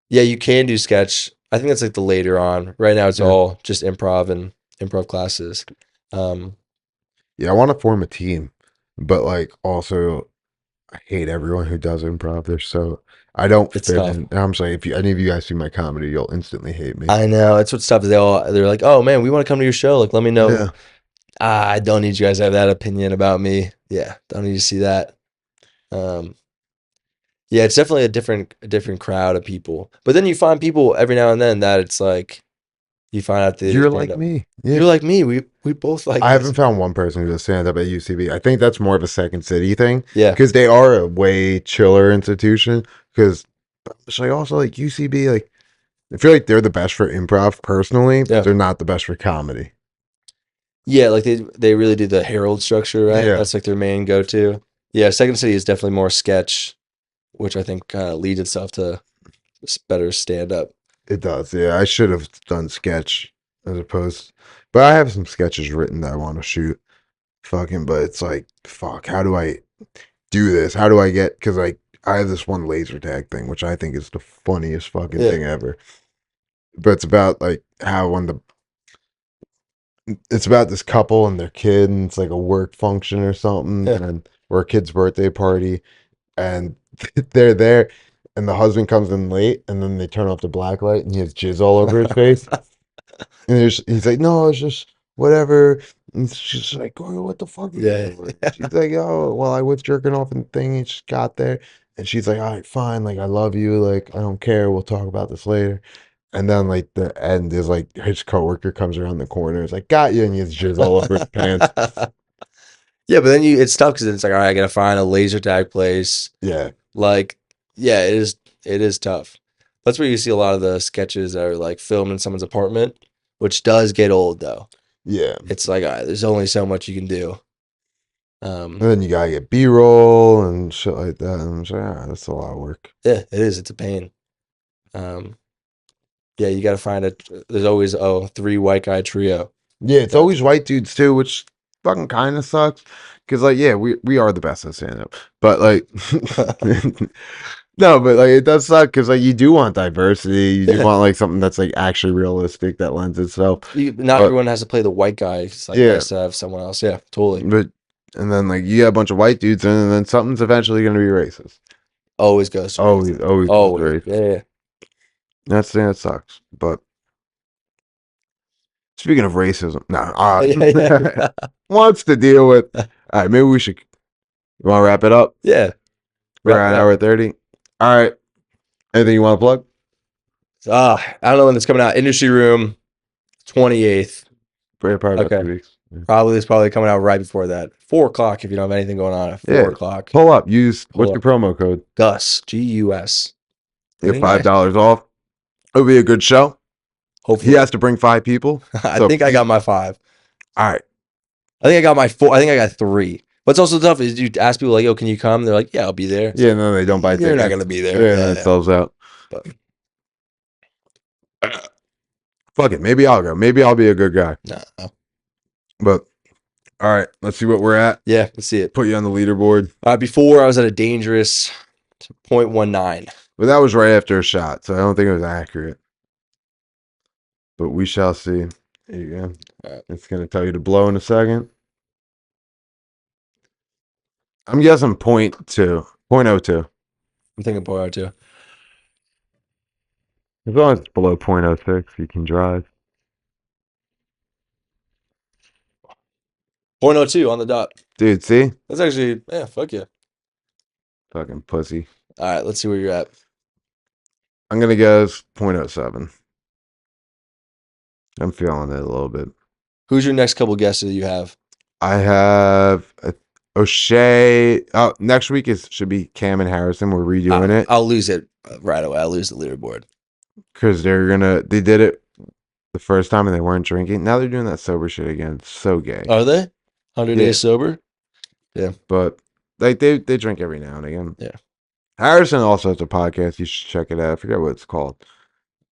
yeah, you can do sketch. I think that's like the later on. Right now, it's Yeah. all just improv and improv classes. Um, Yeah, I want to form a team, but like also I hate everyone who does improv. They're so I don't it's fit tough. in. I'm saying if you, any of you guys see my comedy, you'll instantly hate me. I know it's what's tough. They're like, oh man, we want to come to your show. Like, let me know. Yeah, I don't need you guys to have that opinion about me. Yeah, don't need to see that. Um, yeah, it's definitely a different crowd of people. But then you find people every now and then that it's like you find out they you're stand like up. me. Yeah, You're like me. We both like I this. haven't found one person who does stand up at UCB. I think that's more of a Second City thing Yeah, because they are a way chiller institution. Because I also like UCB. Like I feel like they're the best for improv personally, but yeah, they're not the best for comedy. yeah. Like they really do the Herald structure, right? Yeah, That's like their main go to. Yeah, Second City is definitely more sketch, which I think kind of leads itself to better stand up. it does. Yeah, I should have done sketch as opposed, but I have some sketches written that I want to shoot. Fucking, but it's like, fuck, how do I do this? How do I get, because like, I have this one laser tag thing, which I think is the funniest fucking Yeah, thing ever. But it's about like how it's about this couple and their kid, and it's like a work function or something, yeah. and or a kid's birthday party, and they're there, and the husband comes in late, and then they turn off the black light, and he has jizz all over his face. And he's like, no, it's just whatever. And she's like, oh, what the fuck are you Yeah. doing? She's like, oh, well, I was jerking off and thing. And she got there. And she's like, all right, fine. Like, I love you. Like, I don't care. We'll talk about this later. And then, like, the end is like his coworker comes around the corner. It's like, got you. And he has jizz all over his pants. Yeah, but then it's tough because it's like, all right, I gotta find a laser tag place. Yeah. Like, yeah, it is tough. That's where you see a lot of the sketches that are like filmed in someone's apartment, which does get old though. Yeah. It's like, all right, there's only so much you can do. And then you gotta get B-roll and shit like that. And I'm just like, ah, that's a lot of work. Yeah, it is. It's a pain. Um, yeah, you gotta find it. There's always three white guy trio. Yeah, it's That's always white dudes too, which fucking kind of sucks. Cause like, yeah, we are the best at stand up, but like, no, but like it does suck because like you do want diversity, you do yeah. want like something that's like actually realistic that lends itself. Not But everyone has to play the white guy. It's like yeah, nice to have someone else. Yeah, totally. but and then like you got a bunch of white dudes, and then something's eventually gonna be racist. Always goes to Always, racist. always goes to Always. racist. Yeah, That's the thing that sucks. But speaking of racism, nah, yeah. wants to deal with. All right, maybe we should. You want to wrap it up? Yeah. We're Wrap at it an up. hour 30. All right. Anything you want to plug? I don't know when it's coming out. Industry Room, 28th. Probably about Okay. 2 weeks. Yeah. It's probably coming out right before that. 4 o'clock if you don't have anything going on at Yeah. 4 o'clock. Pull up. Use Pull what's your up. promo code? Gus. GUS. You get Pretty nice. $5 off. It'll be a good show. He Hopefully. has to bring 5 people. I So think I got my 5. all right. I think I got my 4. I think I got 3. What's also tough is you ask people like, yo, can you come? They're like, yeah, I'll be there. It's Yeah, like, no, they don't buy you're tickets. not going to be there. Yeah, and Yeah, then it sells out. But Fuck it. Maybe I'll go. Maybe I'll be a good guy. no. But all right, let's see what we're at. Yeah, let's see it. Put you on the leaderboard. Before I was at a dangerous 0.19. But that was right after a shot, so I don't think it was accurate. But we shall see. There you go. All right. It's gonna tell you to blow in a second. I'm guessing 0.2. 0.02. I'm thinking 0.02. As long as it's below 0.06, you can drive. 0.02 on the dot. Dude, see? That's actually, yeah, fuck yeah. Fucking pussy. All right, let's see where you're at. I'm going to guess 0.07. I'm feeling it a little bit. Who's your next couple guesses that you have? I have O'Shea. Oh, next week should be Cam and Harrison. We're redoing it I'll lose it right away. I'll lose the leaderboard. because they did it the first time and they weren't drinking. Now they're doing that sober shit again. It's so gay. Are they? 100 Yeah. days sober? But like they drink every now and again. Yeah. Harrison also has a podcast. You should check it out. I forget what it's called.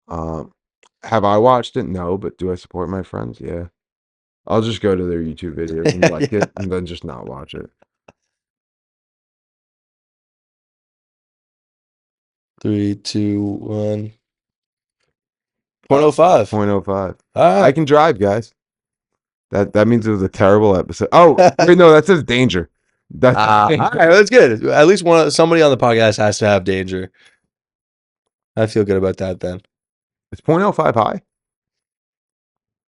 Have I watched it? No, but do I support my friends? Yeah. I'll just go to their YouTube videos and like it and then just not watch it. 3, 2, 1. 0.05. 0.05. All I right. can drive, guys. That means it was a terrible episode. Oh, wait, no, that says danger. That's All right, that's good. At least somebody on the podcast has to have danger. I feel good about that then. Is 0.05 high?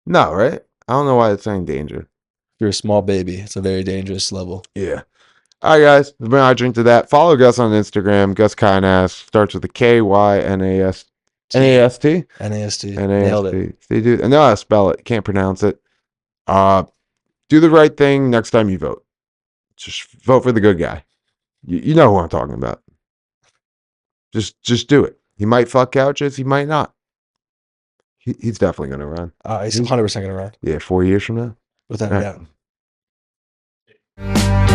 No, right? I don't know why it's saying danger. If you're a small baby, it's a very dangerous level. Yeah. All right, guys. It's been our drink to that. Follow Gus on Instagram. Gus Kynast starts with a Kynast. N-A-S-T? NAST. Nailed it. N-A-S-T. See, dude. I know how to spell it. Can't pronounce it. Do the right thing next time you vote. Just vote for the good guy. You know who I'm talking about. Just do it. He might fuck couches. He might not. He's definitely going to run. He's 100% going to run. Yeah, 4 years from now. Without a All doubt. right.